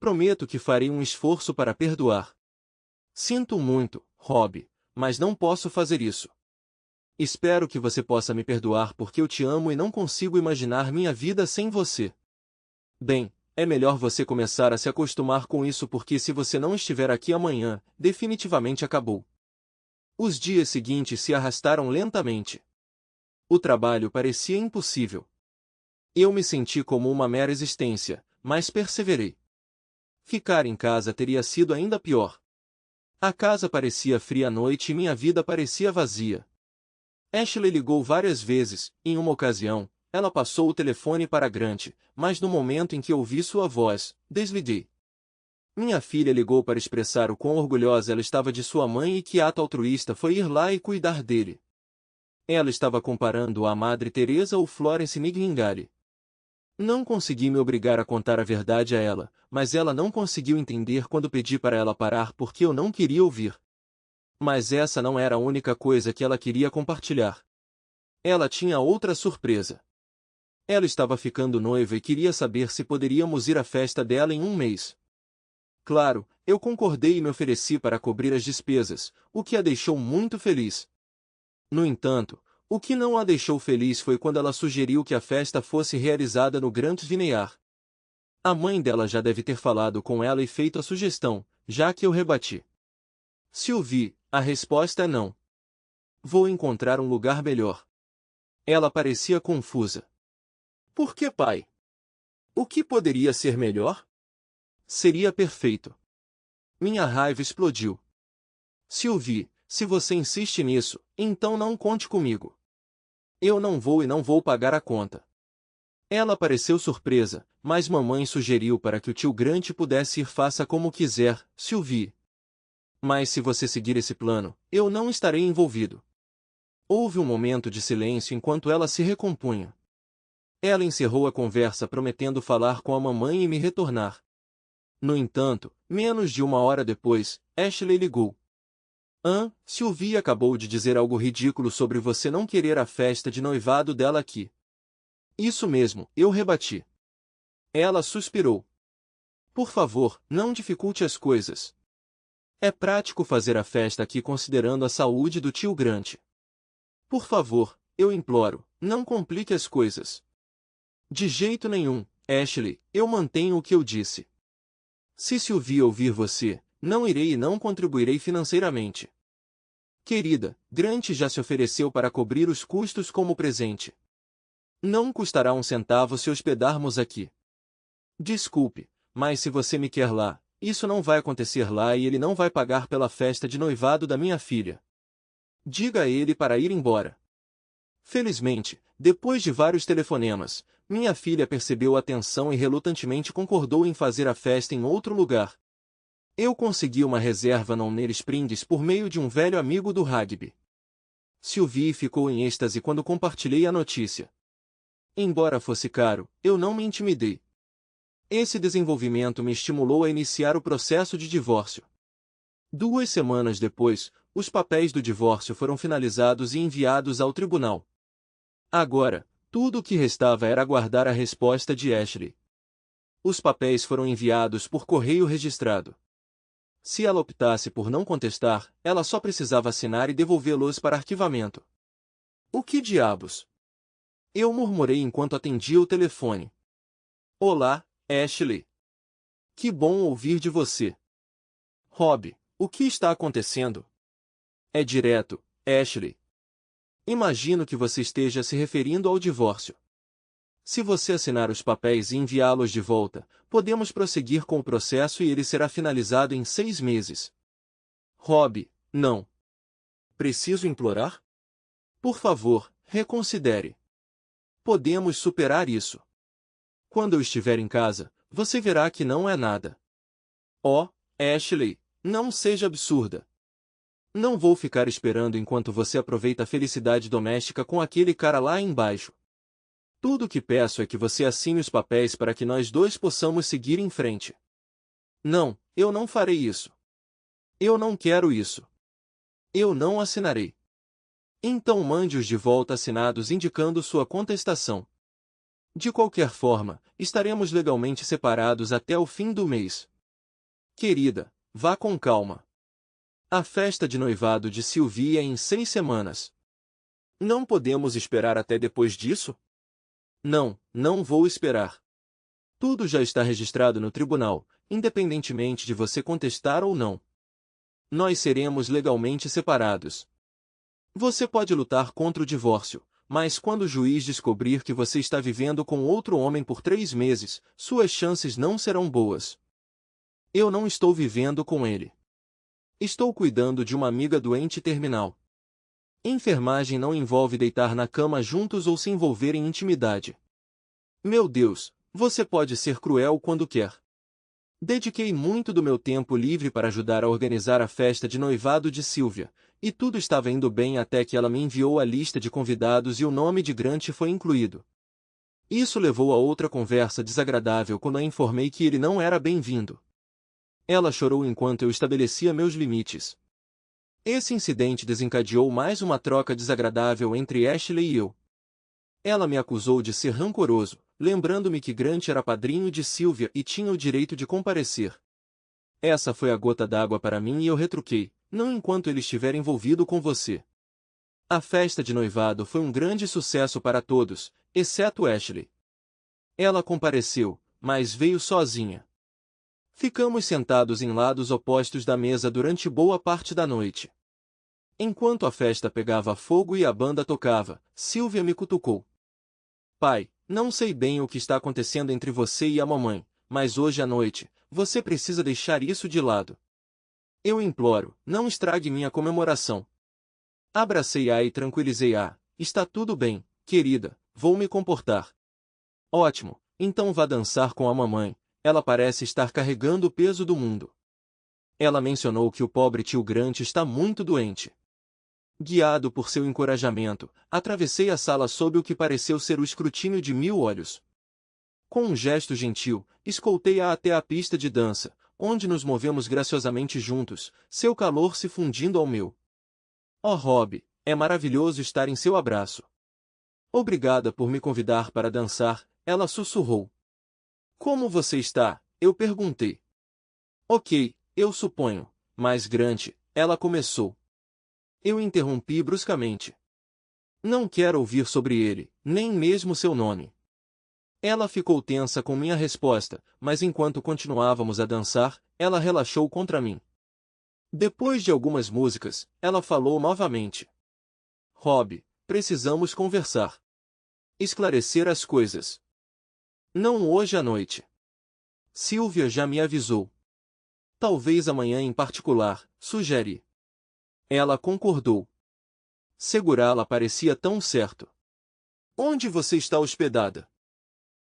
Prometo que farei um esforço para perdoar. Sinto muito, Rob, mas não posso fazer isso. Espero que você possa me perdoar porque eu te amo e não consigo imaginar minha vida sem você. Bem, é melhor você começar a se acostumar com isso porque se você não estiver aqui amanhã, definitivamente acabou. Os dias seguintes se arrastaram lentamente. O trabalho parecia impossível. Eu me senti como uma mera existência, mas perseverei. Ficar em casa teria sido ainda pior. A casa parecia fria à noite e minha vida parecia vazia. Ashley ligou várias vezes, em uma ocasião, ela passou o telefone para Grant, mas no momento em que ouvi sua voz, desliguei. Minha filha ligou para expressar o quão orgulhosa ela estava de sua mãe e que ato altruísta foi ir lá e cuidar dele. Ela estava comparando a Madre Teresa ou Florence Nightingale. Não consegui me obrigar a contar a verdade a ela, mas ela não conseguiu entender quando pedi para ela parar porque eu não queria ouvir. Mas essa não era a única coisa que ela queria compartilhar. Ela tinha outra surpresa. Ela estava ficando noiva e queria saber se poderíamos ir à festa dela em um mês. Claro, eu concordei e me ofereci para cobrir as despesas, o que a deixou muito feliz. No entanto, o que não a deixou feliz foi quando ela sugeriu que a festa fosse realizada no Grand Vineyard. A mãe dela já deve ter falado com ela e feito a sugestão, já que eu rebati. Sylvie, a resposta é não. Vou encontrar um lugar melhor. Ela parecia confusa. Por que, pai? O que poderia ser melhor? Seria perfeito. Minha raiva explodiu. Sylvie, se você insiste nisso, então não conte comigo. Eu não vou e não vou pagar a conta. Ela pareceu surpresa, mas mamãe sugeriu para que o tio Grant pudesse ir faça como quiser, Sylvie. Mas se você seguir esse plano, eu não estarei envolvido. Houve um momento de silêncio enquanto ela se recompunha. Ela encerrou a conversa prometendo falar com a mamãe e me retornar. No entanto, menos de uma hora depois, Ashley ligou. Sylvie acabou de dizer algo ridículo sobre você não querer a festa de noivado dela aqui. Isso mesmo, eu rebati. Ela suspirou. Por favor, não dificulte as coisas. É prático fazer a festa aqui considerando a saúde do tio Grant. Por favor, eu imploro, não complique as coisas. De jeito nenhum, Ashley, eu mantenho o que eu disse. Se Sylvie ouvir você, não irei e não contribuirei financeiramente. Querida, Grant já se ofereceu para cobrir os custos como presente. Não custará um centavo se hospedarmos aqui. Desculpe, mas se você me quer lá, isso não vai acontecer lá e ele não vai pagar pela festa de noivado da minha filha. Diga a ele para ir embora. Felizmente, depois de vários telefonemas, minha filha percebeu a tensão e relutantemente concordou em fazer a festa em outro lugar. Eu consegui uma reserva no Nere Springs por meio de um velho amigo do rugby. Sylvie ficou em êxtase quando compartilhei a notícia. Embora fosse caro, eu não me intimidei. Esse desenvolvimento me estimulou a iniciar o processo de divórcio. 2 semanas depois, os papéis do divórcio foram finalizados e enviados ao tribunal. Agora, tudo o que restava era aguardar a resposta de Ashley. Os papéis foram enviados por correio registrado. Se ela optasse por não contestar, ela só precisava assinar e devolvê-los para arquivamento. O que diabos? Eu murmurei enquanto atendia o telefone. Olá, Ashley. Que bom ouvir de você. Rob, o que está acontecendo? É direto, Ashley. Imagino que você esteja se referindo ao divórcio. Se você assinar os papéis e enviá-los de volta, podemos prosseguir com o processo e ele será finalizado em 6 meses. Rob, não. Preciso implorar? Por favor, reconsidere. Podemos superar isso. Quando eu estiver em casa, você verá que não é nada. Oh, Ashley, não seja absurda. Não vou ficar esperando enquanto você aproveita a felicidade doméstica com aquele cara lá embaixo. Tudo o que peço é que você assine os papéis para que nós dois possamos seguir em frente. Não, eu não farei isso. Eu não quero isso. Eu não assinarei. Então mande-os de volta assinados indicando sua contestação. De qualquer forma, estaremos legalmente separados até o fim do mês. Querida, vá com calma. A festa de noivado de Sylvie é em 6 semanas. Não podemos esperar até depois disso? Não, não vou esperar. Tudo já está registrado no tribunal, independentemente de você contestar ou não. Nós seremos legalmente separados. Você pode lutar contra o divórcio, mas quando o juiz descobrir que você está vivendo com outro homem por 3 meses, suas chances não serão boas. Eu não estou vivendo com ele. Estou cuidando de uma amiga doente terminal. Enfermagem não envolve deitar na cama juntos ou se envolver em intimidade. Meu Deus, você pode ser cruel quando quer. Dediquei muito do meu tempo livre para ajudar a organizar a festa de noivado de Sylvia, e tudo estava indo bem até que ela me enviou a lista de convidados e o nome de Grant foi incluído. Isso levou a outra conversa desagradável quando a informei que ele não era bem-vindo. Ela chorou enquanto eu estabelecia meus limites. Esse incidente desencadeou mais uma troca desagradável entre Ashley e eu. Ela me acusou de ser rancoroso, lembrando-me que Grant era padrinho de Sylvia e tinha o direito de comparecer. Essa foi a gota d'água para mim e eu retruquei, não enquanto ele estiver envolvido com você. A festa de noivado foi um grande sucesso para todos, exceto Ashley. Ela compareceu, mas veio sozinha. Ficamos sentados em lados opostos da mesa durante boa parte da noite. Enquanto a festa pegava fogo e a banda tocava, Sylvia me cutucou. Pai, não sei bem o que está acontecendo entre você e a mamãe, mas hoje à noite, você precisa deixar isso de lado. Eu imploro, não estrague minha comemoração. Abracei-a e tranquilizei-a. Está tudo bem, querida, vou me comportar. Ótimo, então vá dançar com a mamãe. Ela parece estar carregando o peso do mundo. Ela mencionou que o pobre tio Grant está muito doente. Guiado por seu encorajamento, atravessei a sala sob o que pareceu ser o escrutínio de 1000 olhos. Com um gesto gentil, escoltei-a até a pista de dança, onde nos movemos graciosamente juntos, seu calor se fundindo ao meu. Oh, Rob, é maravilhoso estar em seu abraço. Obrigada por me convidar para dançar, ela sussurrou. Como você está? Eu perguntei. Ok, eu suponho, mas Grant, ela começou. Eu interrompi bruscamente. Não quero ouvir sobre ele, nem mesmo seu nome. Ela ficou tensa com minha resposta, mas enquanto continuávamos a dançar, ela relaxou contra mim. Depois de algumas músicas, ela falou novamente. Rob, precisamos conversar. Esclarecer as coisas. Não hoje à noite. Sylvia já me avisou. Talvez amanhã em particular, sugere. Ela concordou. Segurá-la parecia tão certo. Onde você está hospedada?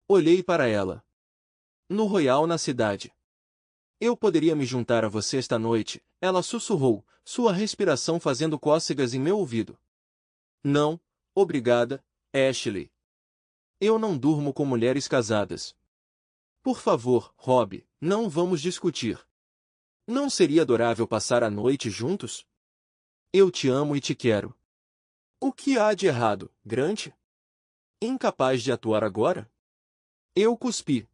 Olhei para ela. No Royal na cidade. Eu poderia me juntar a você esta noite, ela sussurrou, sua respiração fazendo cócegas em meu ouvido. Não, obrigada, Ashley. Eu não durmo com mulheres casadas. Por favor, Rob, não vamos discutir. Não seria adorável passar a noite juntos? Eu te amo e te quero. O que há de errado, Grant? Incapaz de atuar agora? Eu cuspi.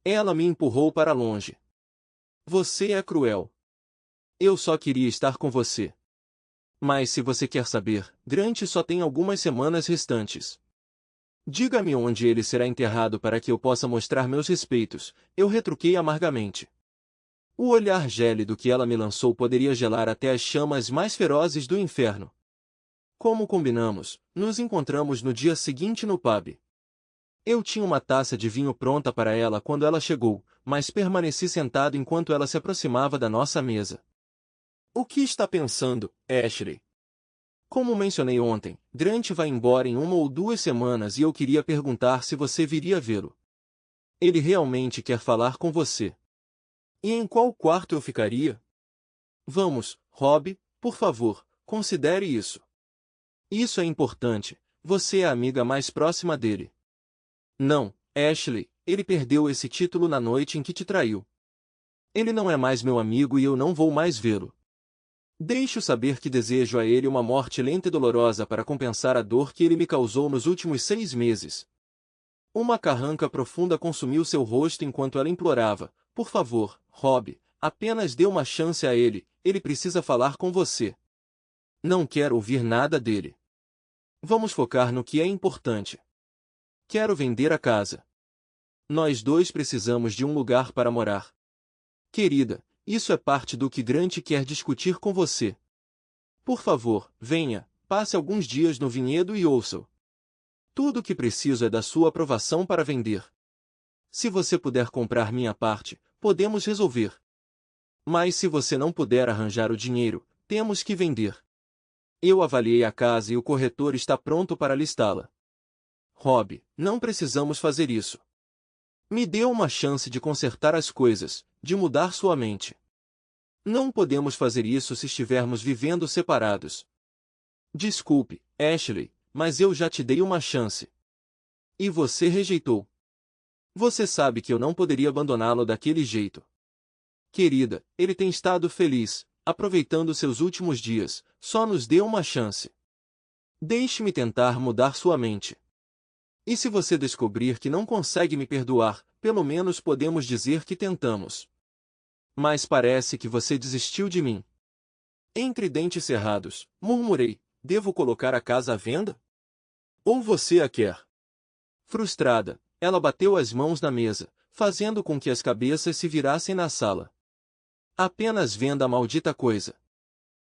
Ela me empurrou para longe. Você é cruel. Eu só queria estar com você. Mas se você quer saber, Grant só tem algumas semanas restantes. Diga-me onde ele será enterrado para que eu possa mostrar meus respeitos, eu retruquei amargamente. O olhar gélido que ela me lançou poderia gelar até as chamas mais ferozes do inferno. Como combinamos, nos encontramos no dia seguinte no pub. Eu tinha uma taça de vinho pronta para ela quando ela chegou, mas permaneci sentado enquanto ela se aproximava da nossa mesa. O que está pensando, Ashley? Como mencionei ontem, Grant vai embora em 1 ou 2 semanas e eu queria perguntar se você viria vê-lo. Ele realmente quer falar com você. E em qual quarto eu ficaria? Vamos, Rob, por favor, considere isso. Isso é importante, você é a amiga mais próxima dele. Não, Ashley, ele perdeu esse título na noite em que te traiu. Ele não é mais meu amigo e eu não vou mais vê-lo. Deixe-o saber que desejo a ele uma morte lenta e dolorosa para compensar a dor que ele me causou nos últimos 6 meses. Uma carranca profunda consumiu seu rosto enquanto ela implorava, por favor, Rob, apenas dê uma chance a ele, ele precisa falar com você. Não quero ouvir nada dele. Vamos focar no que é importante. Quero vender a casa. Nós dois precisamos de um lugar para morar. Querida, isso é parte do que Grant quer discutir com você. Por favor, venha, passe alguns dias no vinhedo e ouça-o. Tudo o que preciso é da sua aprovação para vender. Se você puder comprar minha parte, podemos resolver. Mas se você não puder arranjar o dinheiro, temos que vender. Eu avaliei a casa e o corretor está pronto para listá-la. Rob, não precisamos fazer isso. Me dê uma chance de consertar as coisas, de mudar sua mente. Não podemos fazer isso se estivermos vivendo separados. Desculpe, Ashley, mas eu já te dei uma chance. E você rejeitou. Você sabe que eu não poderia abandoná-lo daquele jeito. Querida, ele tem estado feliz, aproveitando seus últimos dias, só nos dê uma chance. Deixe-me tentar mudar sua mente. E se você descobrir que não consegue me perdoar, pelo menos podemos dizer que tentamos. Mas parece que você desistiu de mim. Entre dentes cerrados, murmurei, devo colocar a casa à venda? Ou você a quer? Frustrada, ela bateu as mãos na mesa, fazendo com que as cabeças se virassem na sala. Apenas venda a maldita coisa.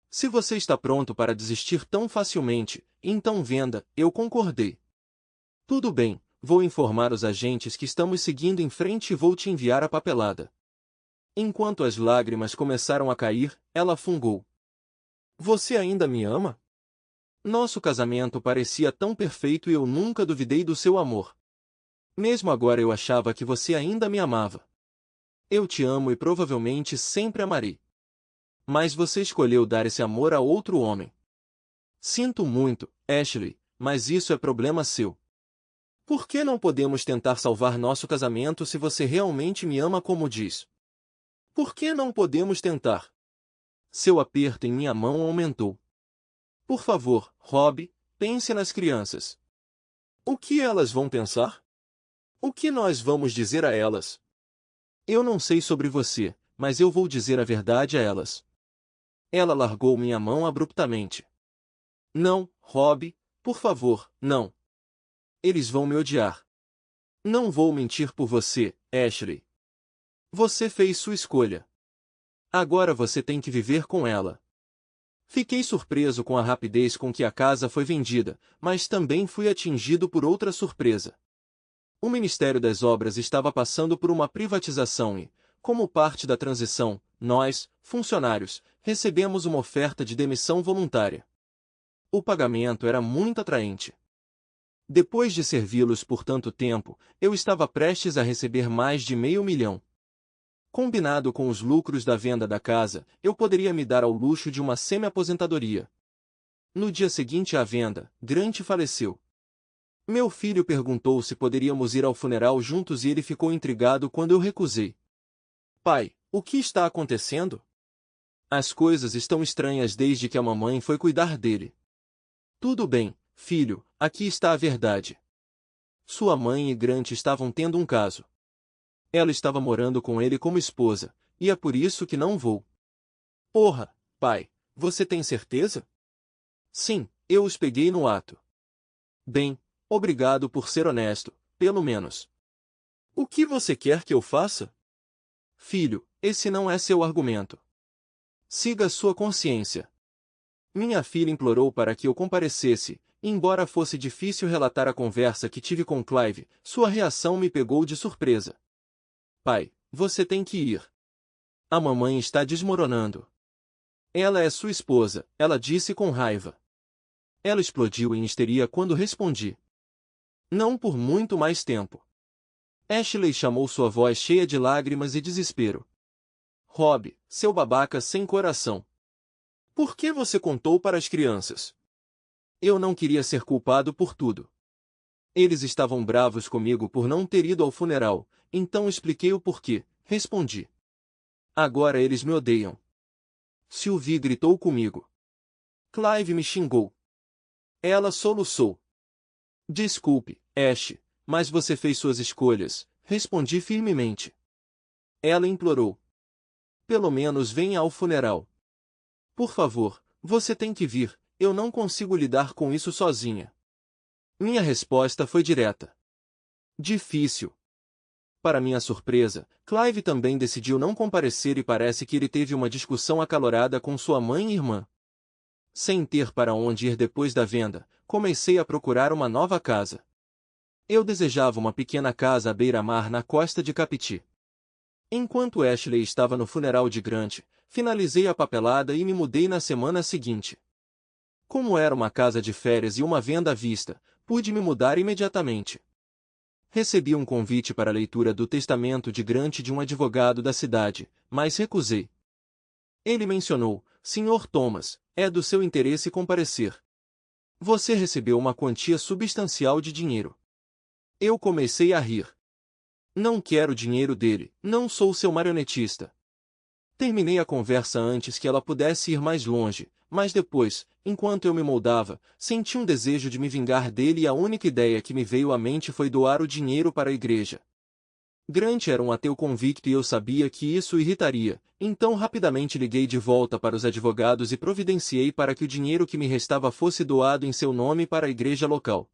Se você está pronto para desistir tão facilmente, então venda, eu concordei. Tudo bem, vou informar os agentes que estamos seguindo em frente e vou te enviar a papelada. Enquanto as lágrimas começaram a cair, ela fungou. Você ainda me ama? Nosso casamento parecia tão perfeito e eu nunca duvidei do seu amor. Mesmo agora eu achava que você ainda me amava. Eu te amo e provavelmente sempre amarei. Mas você escolheu dar esse amor a outro homem. Sinto muito, Ashley, mas isso é problema seu. Por que não podemos tentar salvar nosso casamento se você realmente me ama como diz? Por que não podemos tentar? Seu aperto em minha mão aumentou. Por favor, Rob, pense nas crianças. O que elas vão pensar? O que nós vamos dizer a elas? Eu não sei sobre você, mas eu vou dizer a verdade a elas. Ela largou minha mão abruptamente. Não, Rob, por favor, não. Eles vão me odiar. Não vou mentir por você, Ashley. Você fez sua escolha. Agora você tem que viver com ela. Fiquei surpreso com a rapidez com que a casa foi vendida, mas também fui atingido por outra surpresa. O Ministério das Obras estava passando por uma privatização e, como parte da transição, nós, funcionários, recebemos uma oferta de demissão voluntária. O pagamento era muito atraente. Depois de servi-los por tanto tempo, eu estava prestes a receber mais de $500 mil. Combinado com os lucros da venda da casa, eu poderia me dar ao luxo de uma semi-aposentadoria. No dia seguinte à venda, Grant faleceu. Meu filho perguntou se poderíamos ir ao funeral juntos e ele ficou intrigado quando eu recusei. Pai, o que está acontecendo? As coisas estão estranhas desde que a mamãe foi cuidar dele. Tudo bem, filho, aqui está a verdade. Sua mãe e Grant estavam tendo um caso. Ela estava morando com ele como esposa, e é por isso que não vou. Porra, pai, você tem certeza? Sim, eu os peguei no ato. Bem, obrigado por ser honesto, pelo menos. O que você quer que eu faça? Filho, esse não é seu argumento. Siga sua consciência. Minha filha implorou para que eu comparecesse, e embora fosse difícil relatar a conversa que tive com Clive, sua reação me pegou de surpresa. Pai, você tem que ir. A mamãe está desmoronando. Ela é sua esposa, ela disse com raiva. Ela explodiu em histeria quando respondi. Não por muito mais tempo. Ashley chamou sua voz cheia de lágrimas e desespero. Rob, seu babaca sem coração. Por que você contou para as crianças? Eu não queria ser culpado por tudo. Eles estavam bravos comigo por não ter ido ao funeral, então expliquei o porquê, respondi. Agora eles me odeiam. Sylvie gritou comigo. Clive me xingou. Ela soluçou. Desculpe, Ash, mas você fez suas escolhas, respondi firmemente. Ela implorou. Pelo menos venha ao funeral. Por favor, você tem que vir, eu não consigo lidar com isso sozinha. Minha resposta foi direta. Difícil. Para minha surpresa, Clive também decidiu não comparecer e parece que ele teve uma discussão acalorada com sua mãe e irmã. Sem ter para onde ir depois da venda, comecei a procurar uma nova casa. Eu desejava uma pequena casa à beira-mar na costa de Capiti. Enquanto Ashley estava no funeral de Grant, finalizei a papelada e me mudei na semana seguinte. Como era uma casa de férias e uma venda à vista, pude me mudar imediatamente. Recebi um convite para a leitura do testamento de Grant de um advogado da cidade, mas recusei. Ele mencionou, Sr. Thomas, é do seu interesse comparecer. Você recebeu uma quantia substancial de dinheiro. Eu comecei a rir. Não quero dinheiro dele, não sou seu marionetista. Terminei a conversa antes que ela pudesse ir mais longe, mas depois, enquanto eu me moldava, senti um desejo de me vingar dele e a única ideia que me veio à mente foi doar o dinheiro para a igreja. Grant era um ateu convicto e eu sabia que isso o irritaria, então rapidamente liguei de volta para os advogados e providenciei para que o dinheiro que me restava fosse doado em seu nome para a igreja local.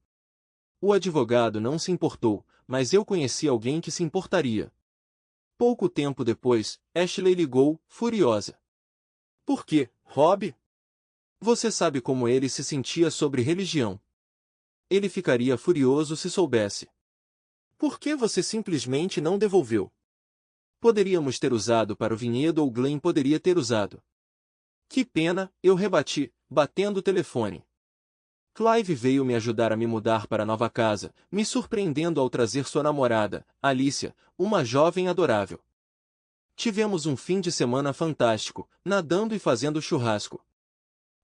O advogado não se importou, mas eu conheci alguém que se importaria. Pouco tempo depois, Ashley ligou, furiosa. Por quê, Rob? Você sabe como ele se sentia sobre religião. Ele ficaria furioso se soubesse. Por que você simplesmente não devolveu? Poderíamos ter usado para o vinhedo ou Glenn poderia ter usado. Que pena, eu rebati, batendo o telefone. Clive veio me ajudar a me mudar para a nova casa, me surpreendendo ao trazer sua namorada, Alicia, uma jovem adorável. Tivemos um fim de semana fantástico, nadando e fazendo churrasco.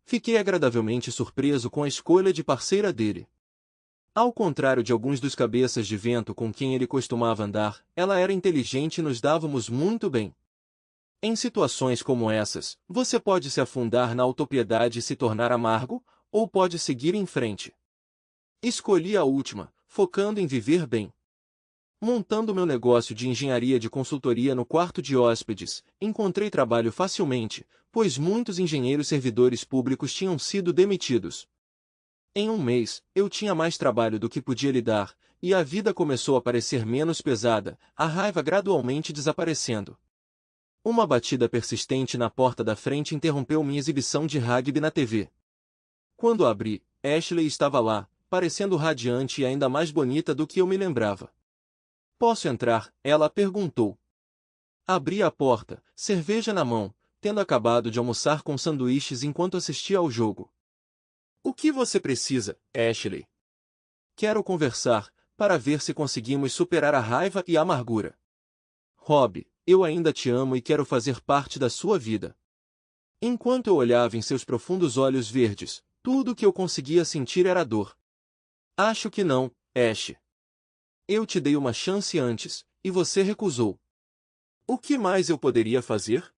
Fiquei agradavelmente surpreso com a escolha de parceira dele. Ao contrário de alguns dos cabeças de vento com quem ele costumava andar, ela era inteligente e nos dávamos muito bem. Em situações como essas, você pode se afundar na autopiedade e se tornar amargo, ou pode seguir em frente. Escolhi a última, focando em viver bem. Montando meu negócio de engenharia de consultoria no quarto de hóspedes, encontrei trabalho facilmente, pois muitos engenheiros servidores públicos tinham sido demitidos. Em um mês, eu tinha mais trabalho do que podia lidar, e a vida começou a parecer menos pesada, a raiva gradualmente desaparecendo. Uma batida persistente na porta da frente interrompeu minha exibição de rugby na TV. Quando abri, Ashley estava lá, parecendo radiante e ainda mais bonita do que eu me lembrava. "Posso entrar?" ela perguntou. Abri a porta, cerveja na mão, tendo acabado de almoçar com sanduíches enquanto assistia ao jogo. "O que você precisa, Ashley?" "Quero conversar, para ver se conseguimos superar a raiva e a amargura." "Rob, eu ainda te amo e quero fazer parte da sua vida." Enquanto eu olhava em seus profundos olhos verdes, tudo o que eu conseguia sentir era dor. "Acho que não, Ash. Eu te dei uma chance antes, e você recusou." "O que mais eu poderia fazer?"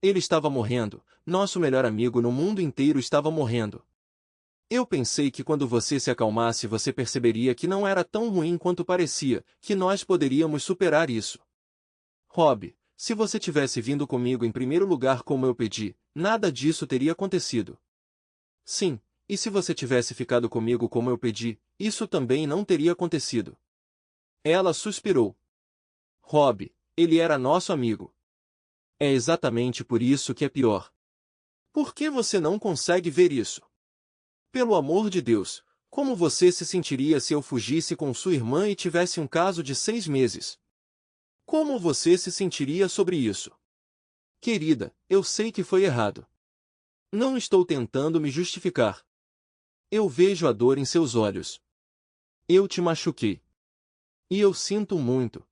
Ele estava morrendo, nosso melhor amigo no mundo inteiro estava morrendo. Eu pensei que quando você se acalmasse você perceberia que não era tão ruim quanto parecia, que nós poderíamos superar isso. "Rob, se você tivesse vindo comigo em primeiro lugar como eu pedi, nada disso teria acontecido." "Sim, e se você tivesse ficado comigo como eu pedi, isso também não teria acontecido." Ela suspirou. "Rob, ele era nosso amigo." "É exatamente por isso que é pior." "Por que você não consegue ver isso?" "Pelo amor de Deus, como você se sentiria se eu fugisse com sua irmã e tivesse um caso de 6 meses? Como você se sentiria sobre isso?" "Querida, eu sei que foi errado. Não estou tentando me justificar. Eu vejo a dor em seus olhos. Eu te machuquei. E eu sinto muito.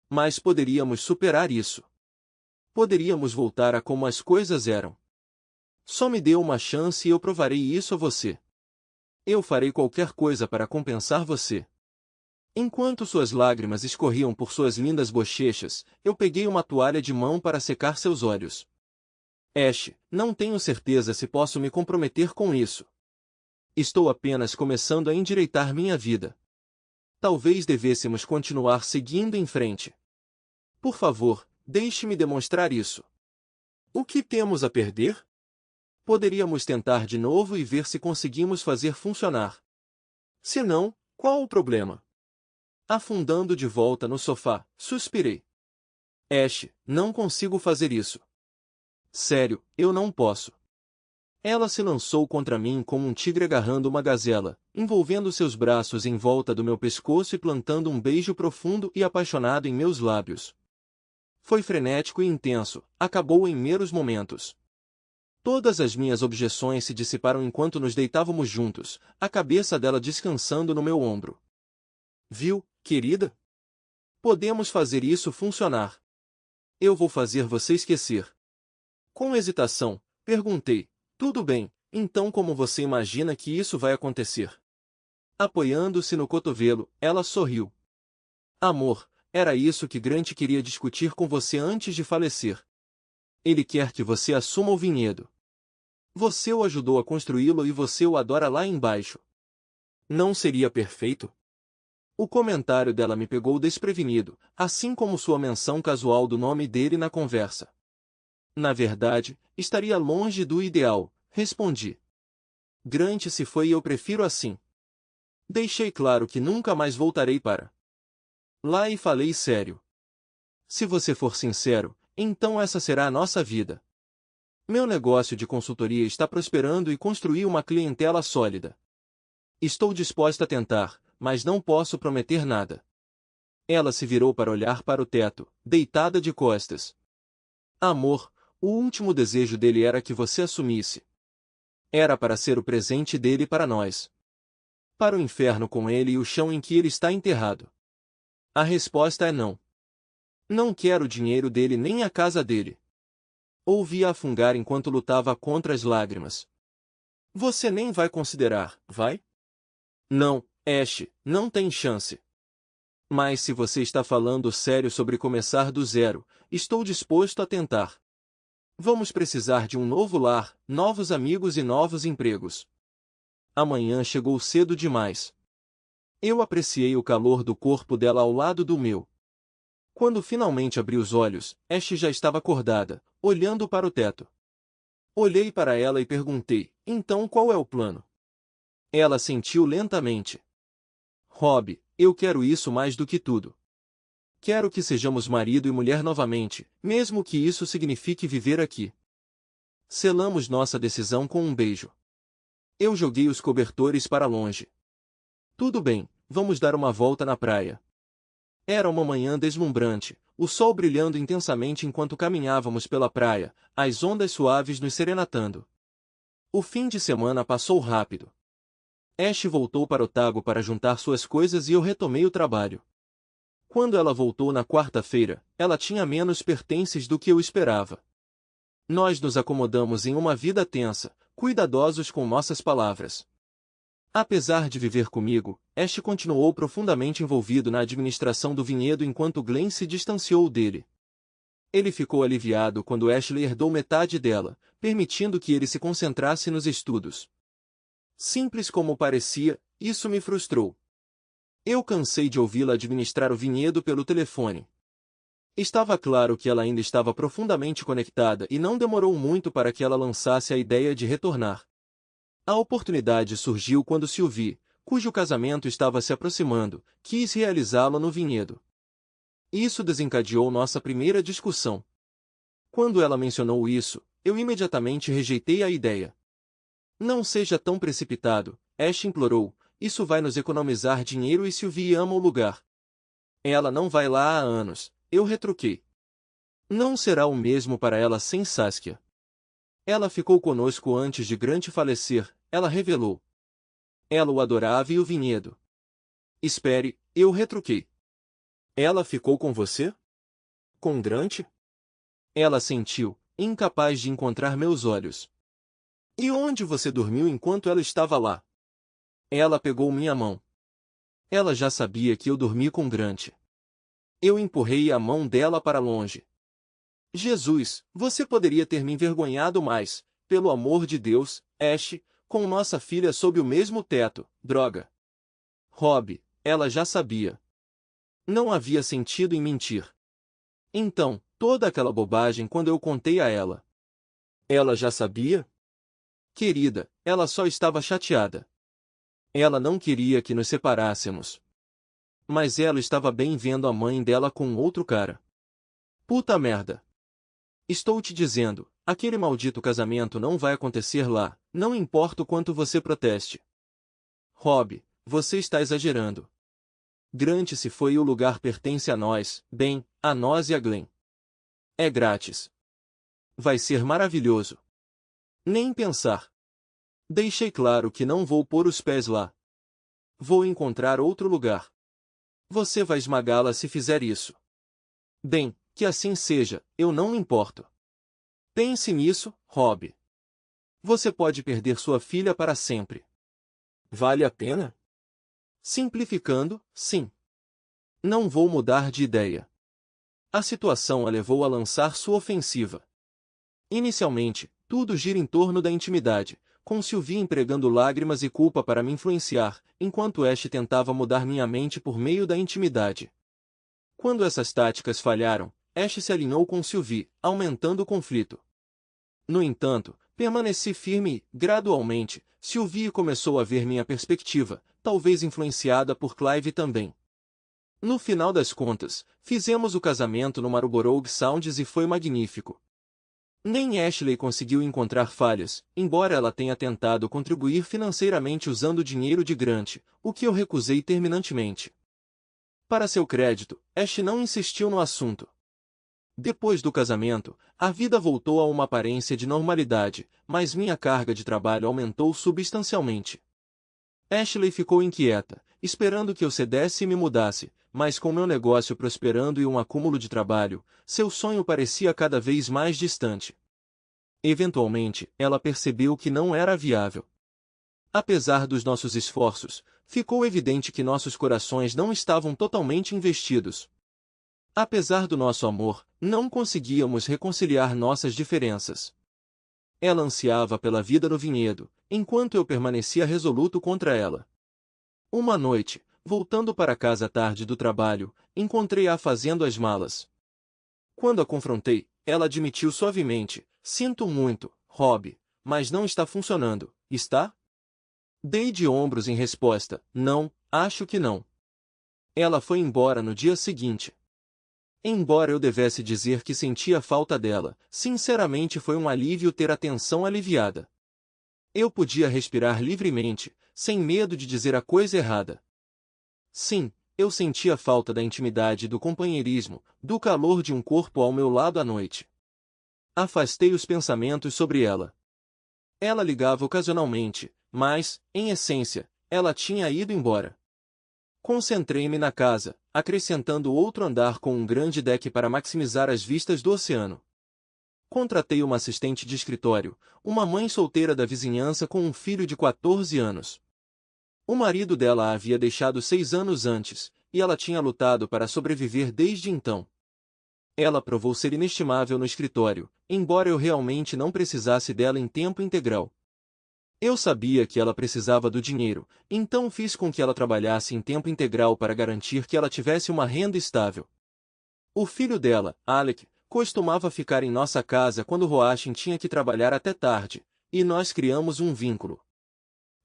Mas poderíamos superar isso. Poderíamos voltar a como as coisas eram. Só me dê uma chance e eu provarei isso a você. Eu farei qualquer coisa para compensar você." Enquanto suas lágrimas escorriam por suas lindas bochechas, eu peguei uma toalha de mão para secar seus olhos. "Ash, não tenho certeza se posso me comprometer com isso. Estou apenas começando a endireitar minha vida. Talvez devêssemos continuar seguindo em frente. Por favor, deixe-me demonstrar isso." "O que temos a perder?" "Poderíamos tentar de novo e ver se conseguimos fazer funcionar. Se não, qual o problema?" Afundando de volta no sofá, suspirei. "Ash, não consigo fazer isso. Sério, eu não posso." Ela se lançou contra mim como um tigre agarrando uma gazela, envolvendo seus braços em volta do meu pescoço e plantando um beijo profundo e apaixonado em meus lábios. Foi frenético e intenso, acabou em meros momentos. Todas as minhas objeções se dissiparam enquanto nos deitávamos juntos, a cabeça dela descansando no meu ombro. "Viu, querida? Podemos fazer isso funcionar. Eu vou fazer você esquecer." Com hesitação, perguntei: "Tudo bem, então como você imagina que isso vai acontecer?" Apoiando-se no cotovelo, ela sorriu. "Amor, era isso que Grant queria discutir com você antes de falecer. Ele quer que você assuma o vinhedo. Você o ajudou a construí-lo e você o adora lá embaixo. Não seria perfeito?" O comentário dela me pegou desprevenido, assim como sua menção casual do nome dele na conversa. "Na verdade, estaria longe do ideal", respondi. "Grant se foi e eu prefiro assim. Deixei claro que nunca mais voltarei para lá e falei sério. Se você for sincero, então essa será a nossa vida. Meu negócio de consultoria está prosperando e construí uma clientela sólida. Estou disposta a tentar, mas não posso prometer nada." Ela se virou para olhar para o teto, deitada de costas. "Amor, o último desejo dele era que você assumisse. Era para ser o presente dele para nós. Para o inferno com ele e o chão em que ele está enterrado. A resposta é não. Não quero o dinheiro dele nem a casa dele." Ouvi-a afungar enquanto lutava contra as lágrimas. Você nem vai considerar, vai? Não, Ash, não tem chance. Mas se você está falando sério sobre começar do zero, estou disposto a tentar. Vamos precisar de um novo lar, novos amigos e novos empregos. Amanhã chegou cedo demais. Eu apreciei o calor do corpo dela ao lado do meu. Quando finalmente abri os olhos, Ash já estava acordada, olhando para o teto. Olhei para ela e perguntei, então qual é o plano? Ela assentiu lentamente. Rob, eu quero isso mais do que tudo. Quero que sejamos marido e mulher novamente, mesmo que isso signifique viver aqui. Selamos nossa decisão com um beijo. Eu joguei os cobertores para longe. Tudo bem, vamos dar uma volta na praia. Era uma manhã deslumbrante, o sol brilhando intensamente enquanto caminhávamos pela praia, as ondas suaves nos serenatando. O fim de semana passou rápido. Ash voltou para Otago para juntar suas coisas e eu retomei o trabalho. Quando ela voltou na quarta-feira, ela tinha menos pertences do que eu esperava. Nós nos acomodamos em uma vida tensa, cuidadosos com nossas palavras. Apesar de viver comigo, Ash continuou profundamente envolvido na administração do vinhedo enquanto Glenn se distanciou dele. Ele ficou aliviado quando Ashley herdou metade dela, permitindo que ele se concentrasse nos estudos. Simples como parecia, isso me frustrou. Eu cansei de ouvi-la administrar o vinhedo pelo telefone. Estava claro que ela ainda estava profundamente conectada e não demorou muito para que ela lançasse a ideia de retornar. A oportunidade surgiu quando Sylvie, cujo casamento estava se aproximando, quis realizá-lo no vinhedo. Isso desencadeou nossa primeira discussão. Quando ela mencionou isso, eu imediatamente rejeitei a ideia. Não seja tão precipitado, Ash implorou, isso vai nos economizar dinheiro e Sylvie ama o lugar. Ela não vai lá há anos, eu retruquei. Não será o mesmo para ela sem Saskia. Ela ficou conosco antes de Grant falecer, ela revelou. Ela o adorava e o vinhedo. Espere, eu retruquei. Ela ficou com você? Com Grant? Ela sentiu, incapaz de encontrar meus olhos. E onde você dormiu enquanto ela estava lá? Ela pegou minha mão. Ela já sabia que eu dormi com Grant. Eu empurrei a mão dela para longe. Jesus, você poderia ter me envergonhado mais, pelo amor de Deus, Ash, com nossa filha sob o mesmo teto, droga. Rob, ela já sabia. Não havia sentido em mentir. Então, toda aquela bobagem quando eu contei a ela. Ela já sabia? Querida, ela só estava chateada. Ela não queria que nos separássemos. Mas ela estava bem vendo a mãe dela com outro cara. Puta merda. Estou te dizendo, aquele maldito casamento não vai acontecer lá, não importa o quanto você proteste. Rob, você está exagerando. Grant se foi e o lugar pertence a nós, bem, a nós e a Glenn. É grátis. Vai ser maravilhoso. Nem pensar. Deixei claro que não vou pôr os pés lá. Vou encontrar outro lugar. Você vai esmagá-la se fizer isso. Bem, que assim seja, eu não me importo. Pense nisso, Rob. Você pode perder sua filha para sempre. Vale a pena? Simplificando, sim. Não vou mudar de ideia. A situação a levou a lançar sua ofensiva. Inicialmente, tudo gira em torno da intimidade, com Sylvie empregando lágrimas e culpa para me influenciar, enquanto Ash tentava mudar minha mente por meio da intimidade. Quando essas táticas falharam, Ash se alinhou com Sylvie, aumentando o conflito. No entanto, permaneci firme e, gradualmente, Sylvie começou a ver minha perspectiva, talvez influenciada por Clive também. No final das contas, fizemos o casamento no Marlborough Sounds e foi magnífico. Nem Ashley conseguiu encontrar falhas, embora ela tenha tentado contribuir financeiramente usando o dinheiro de Grant, o que eu recusei terminantemente. Para seu crédito, Ash não insistiu no assunto. Depois do casamento, a vida voltou a uma aparência de normalidade, mas minha carga de trabalho aumentou substancialmente. Ashley ficou inquieta, esperando que eu cedesse e me mudasse, mas com meu negócio prosperando e um acúmulo de trabalho, seu sonho parecia cada vez mais distante. Eventualmente, ela percebeu que não era viável. Apesar dos nossos esforços, ficou evidente que nossos corações não estavam totalmente investidos. Apesar do nosso amor, não conseguíamos reconciliar nossas diferenças. Ela ansiava pela vida no vinhedo, enquanto eu permanecia resoluto contra ela. Uma noite, voltando para casa tarde do trabalho, encontrei-a fazendo as malas. Quando a confrontei, ela admitiu suavemente: "Sinto muito, Rob, mas não está funcionando, está?" Dei de ombros em resposta: "Não, acho que não." Ela foi embora no dia seguinte. Embora eu devesse dizer que sentia falta dela, sinceramente foi um alívio ter a tensão aliviada. Eu podia respirar livremente, sem medo de dizer a coisa errada. Sim, eu sentia falta da intimidade e do companheirismo, do calor de um corpo ao meu lado à noite. Afastei os pensamentos sobre ela. Ela ligava ocasionalmente, mas, em essência, ela tinha ido embora. Concentrei-me na casa, acrescentando outro andar com um grande deck para maximizar as vistas do oceano. Contratei uma assistente de escritório, uma mãe solteira da vizinhança com um filho de 14 anos. O marido dela a havia deixado 6 anos antes, e ela tinha lutado para sobreviver desde então. Ela provou ser inestimável no escritório, embora eu realmente não precisasse dela em tempo integral. Eu sabia que ela precisava do dinheiro, então fiz com que ela trabalhasse em tempo integral para garantir que ela tivesse uma renda estável. O filho dela, Alec, costumava ficar em nossa casa quando Joachim tinha que trabalhar até tarde, e nós criamos um vínculo.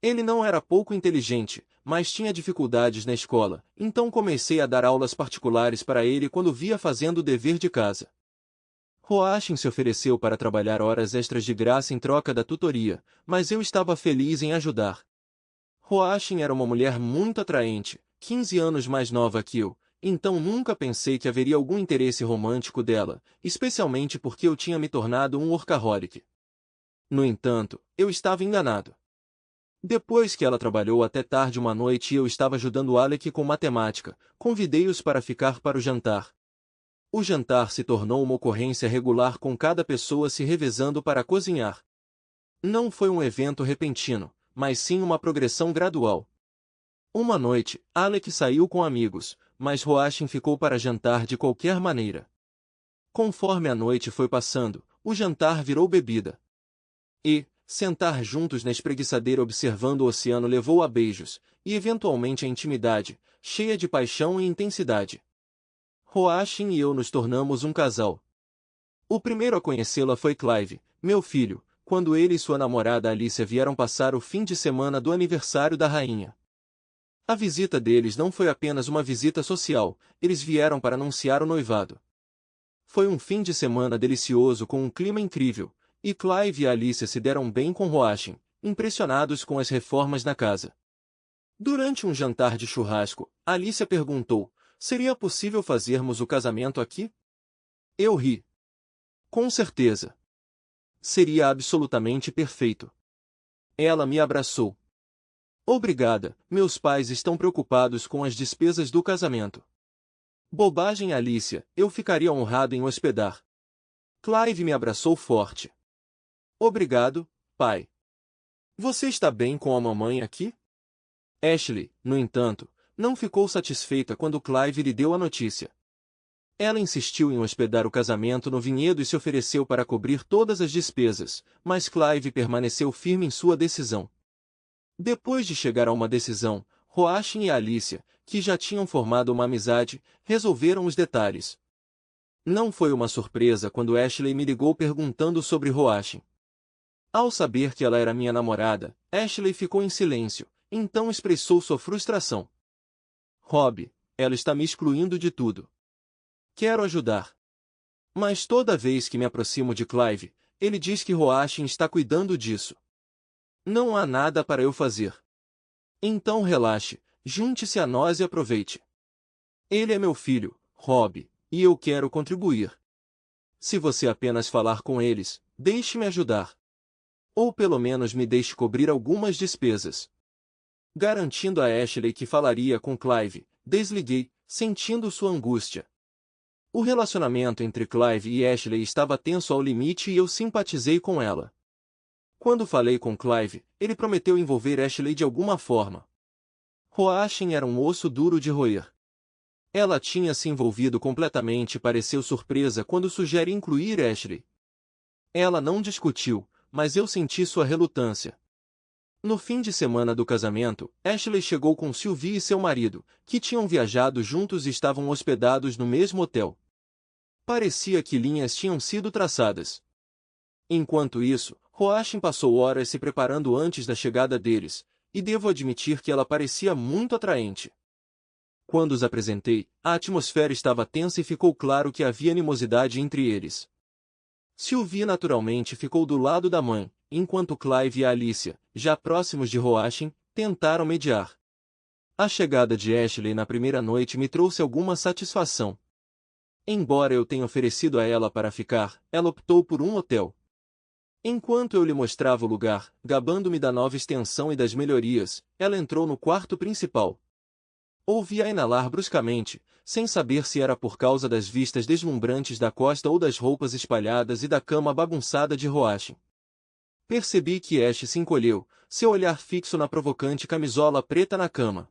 Ele não era pouco inteligente, mas tinha dificuldades na escola, então comecei a dar aulas particulares para ele quando via fazendo o dever de casa. Joachim se ofereceu para trabalhar horas extras de graça em troca da tutoria, mas eu estava feliz em ajudar. Joachim era uma mulher muito atraente, 15 anos mais nova que eu, então nunca pensei que haveria algum interesse romântico dela, especialmente porque eu tinha me tornado um workaholic. No entanto, eu estava enganado. Depois que ela trabalhou até tarde uma noite e eu estava ajudando Alec com matemática, convidei-os para ficar para o jantar. O jantar se tornou uma ocorrência regular com cada pessoa se revezando para cozinhar. Não foi um evento repentino, mas sim uma progressão gradual. Uma noite, Alec saiu com amigos, mas Joachim ficou para jantar de qualquer maneira. Conforme a noite foi passando, o jantar virou bebida. E, sentar juntos na espreguiçadeira observando o oceano levou a beijos, e eventualmente a intimidade, cheia de paixão e intensidade. Joachim e eu nos tornamos um casal. O primeiro a conhecê-la foi Clive, meu filho, quando ele e sua namorada Alicia vieram passar o fim de semana do aniversário da rainha. A visita deles não foi apenas uma visita social, eles vieram para anunciar o noivado. Foi um fim de semana delicioso com um clima incrível, e Clive e Alicia se deram bem com Joachim, impressionados com as reformas na casa. Durante um jantar de churrasco, Alicia perguntou: "Seria possível fazermos o casamento aqui?" Eu ri. Com certeza. Seria absolutamente perfeito. Ela me abraçou. Obrigada, meus pais estão preocupados com as despesas do casamento. Bobagem, Alicia, eu ficaria honrado em hospedar. Clive me abraçou forte. Obrigado, pai. Você está bem com a mamãe aqui? Ashley, no entanto, não ficou satisfeita quando Clive lhe deu a notícia. Ela insistiu em hospedar o casamento no vinhedo e se ofereceu para cobrir todas as despesas, mas Clive permaneceu firme em sua decisão. Depois de chegar a uma decisão, Joachim e Alicia, que já tinham formado uma amizade, resolveram os detalhes. Não foi uma surpresa quando Ashley me ligou perguntando sobre Joachim. Ao saber que ela era minha namorada, Ashley ficou em silêncio, então expressou sua frustração. Rob, ela está me excluindo de tudo. Quero ajudar. Mas toda vez que me aproximo de Clive, ele diz que Joachim está cuidando disso. Não há nada para eu fazer. Então relaxe, junte-se a nós e aproveite. Ele é meu filho, Rob, e eu quero contribuir. Se você apenas falar com eles, deixe-me ajudar. Ou pelo menos me deixe cobrir algumas despesas. Garantindo a Ashley que falaria com Clive, desliguei, sentindo sua angústia. O relacionamento entre Clive e Ashley estava tenso ao limite e eu simpatizei com ela. Quando falei com Clive, ele prometeu envolver Ashley de alguma forma. Joachim era um osso duro de roer. Ela tinha se envolvido completamente e pareceu surpresa quando sugere incluir Ashley. Ela não discutiu, mas eu senti sua relutância. No fim de semana do casamento, Ashley chegou com Sylvie e seu marido, que tinham viajado juntos e estavam hospedados no mesmo hotel. Parecia que linhas tinham sido traçadas. Enquanto isso, Joachim passou horas se preparando antes da chegada deles, e devo admitir que ela parecia muito atraente. Quando os apresentei, a atmosfera estava tensa e ficou claro que havia animosidade entre eles. Sylvie naturalmente ficou do lado da mãe, enquanto Clive e Alicia, já próximos de Joachim, tentaram mediar. A chegada de Ashley na primeira noite me trouxe alguma satisfação. Embora eu tenha oferecido a ela para ficar, ela optou por um hotel. Enquanto eu lhe mostrava o lugar, gabando-me da nova extensão e das melhorias, ela entrou no quarto principal. Ouvi-a inalar bruscamente, sem saber se era por causa das vistas deslumbrantes da costa ou das roupas espalhadas e da cama bagunçada de Joachim. Percebi que Ash se encolheu, seu olhar fixo na provocante camisola preta na cama.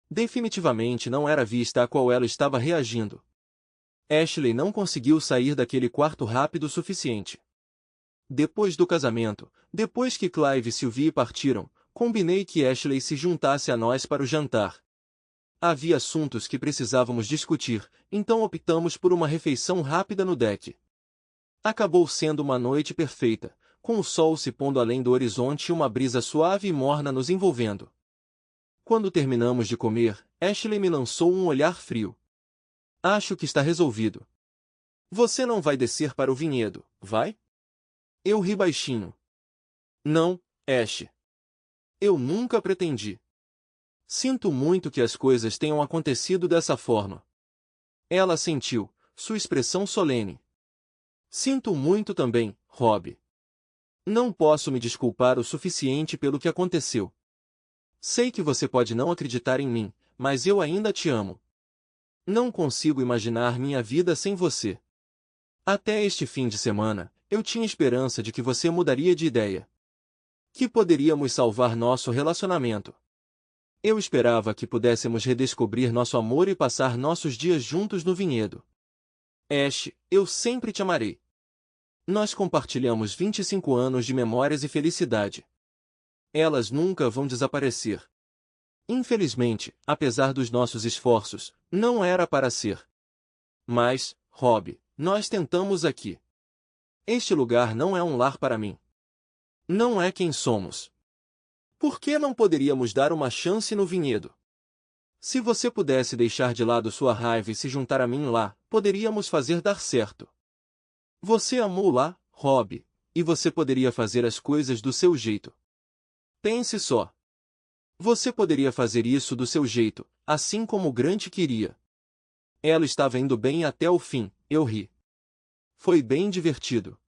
Definitivamente não era a vista a qual ela estava reagindo. Ashley não conseguiu sair daquele quarto rápido o suficiente. Depois do casamento, depois que Clive e Sylvie partiram, combinei que Ashley se juntasse a nós para o jantar. Havia assuntos que precisávamos discutir, então optamos por uma refeição rápida no deck. Acabou sendo uma noite perfeita, com o sol se pondo além do horizonte e uma brisa suave e morna nos envolvendo. Quando terminamos de comer, Ashley me lançou um olhar frio. Acho que está resolvido. Você não vai descer para o vinhedo, vai? Eu ri baixinho. Não, Ash. Eu nunca pretendi. Sinto muito que as coisas tenham acontecido dessa forma. Ela assentiu, sua expressão solene. Sinto muito também, Rob. Não posso me desculpar o suficiente pelo que aconteceu. Sei que você pode não acreditar em mim, mas eu ainda te amo. Não consigo imaginar minha vida sem você. Até este fim de semana, eu tinha esperança de que você mudaria de ideia. Que poderíamos salvar nosso relacionamento. Eu esperava que pudéssemos redescobrir nosso amor e passar nossos dias juntos no vinhedo. Ash, eu sempre te amarei. Nós compartilhamos 25 anos de memórias e felicidade. Elas nunca vão desaparecer. Infelizmente, apesar dos nossos esforços, não era para ser. Mas, Rob, nós tentamos aqui. Este lugar não é um lar para mim. Não é quem somos. Por que não poderíamos dar uma chance no vinhedo? Se você pudesse deixar de lado sua raiva e se juntar a mim lá, poderíamos fazer dar certo. Você amou lá, Rob, e você poderia fazer as coisas do seu jeito. Pense só. Você poderia fazer isso do seu jeito, assim como o Grant queria. Ela estava indo bem até o fim, eu ri. Foi bem divertido.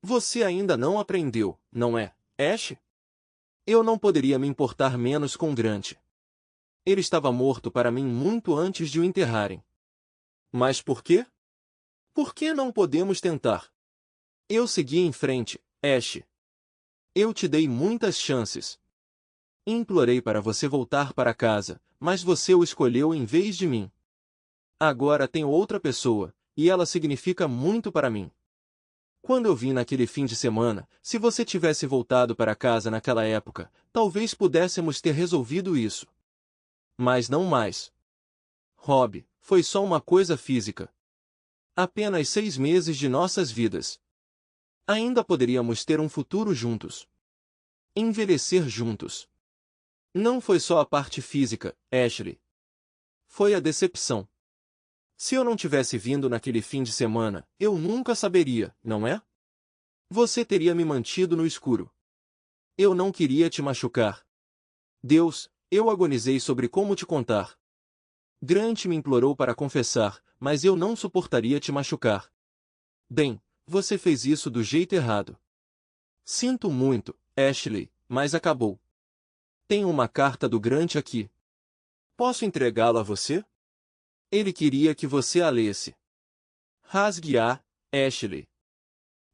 Você ainda não aprendeu, não é, Ash? Eu não poderia me importar menos com Grant. Ele estava morto para mim muito antes de o enterrarem. Mas por quê? Por que não podemos tentar? Eu segui em frente, Ash. Eu te dei muitas chances. Implorei para você voltar para casa, mas você o escolheu em vez de mim. Agora tenho outra pessoa, e ela significa muito para mim. Quando eu vim naquele fim de semana, se você tivesse voltado para casa naquela época, talvez pudéssemos ter resolvido isso. Mas não mais. Rob, foi só uma coisa física. Apenas 6 meses de nossas vidas. Ainda poderíamos ter um futuro juntos. Envelhecer juntos. Não foi só a parte física, Ashley. Foi a decepção. Se eu não tivesse vindo naquele fim de semana, eu nunca saberia, não é? Você teria me mantido no escuro. Eu não queria te machucar. Deus, eu agonizei sobre como te contar. Grant me implorou para confessar, mas eu não suportaria te machucar. Bem, você fez isso do jeito errado. Sinto muito, Ashley, mas acabou. Tenho uma carta do Grant aqui. Posso entregá-la a você? Ele queria que você a lesse. Rasgue-a, Ashley.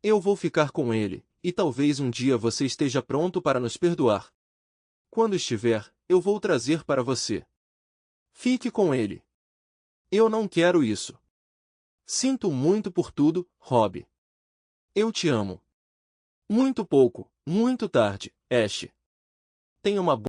Eu vou ficar com ele, e talvez um dia você esteja pronto para nos perdoar. Quando estiver, eu vou trazer para você. Fique com ele. Eu não quero isso. Sinto muito por tudo, Rob. Eu te amo. Muito pouco, muito tarde, Ash. Tenha uma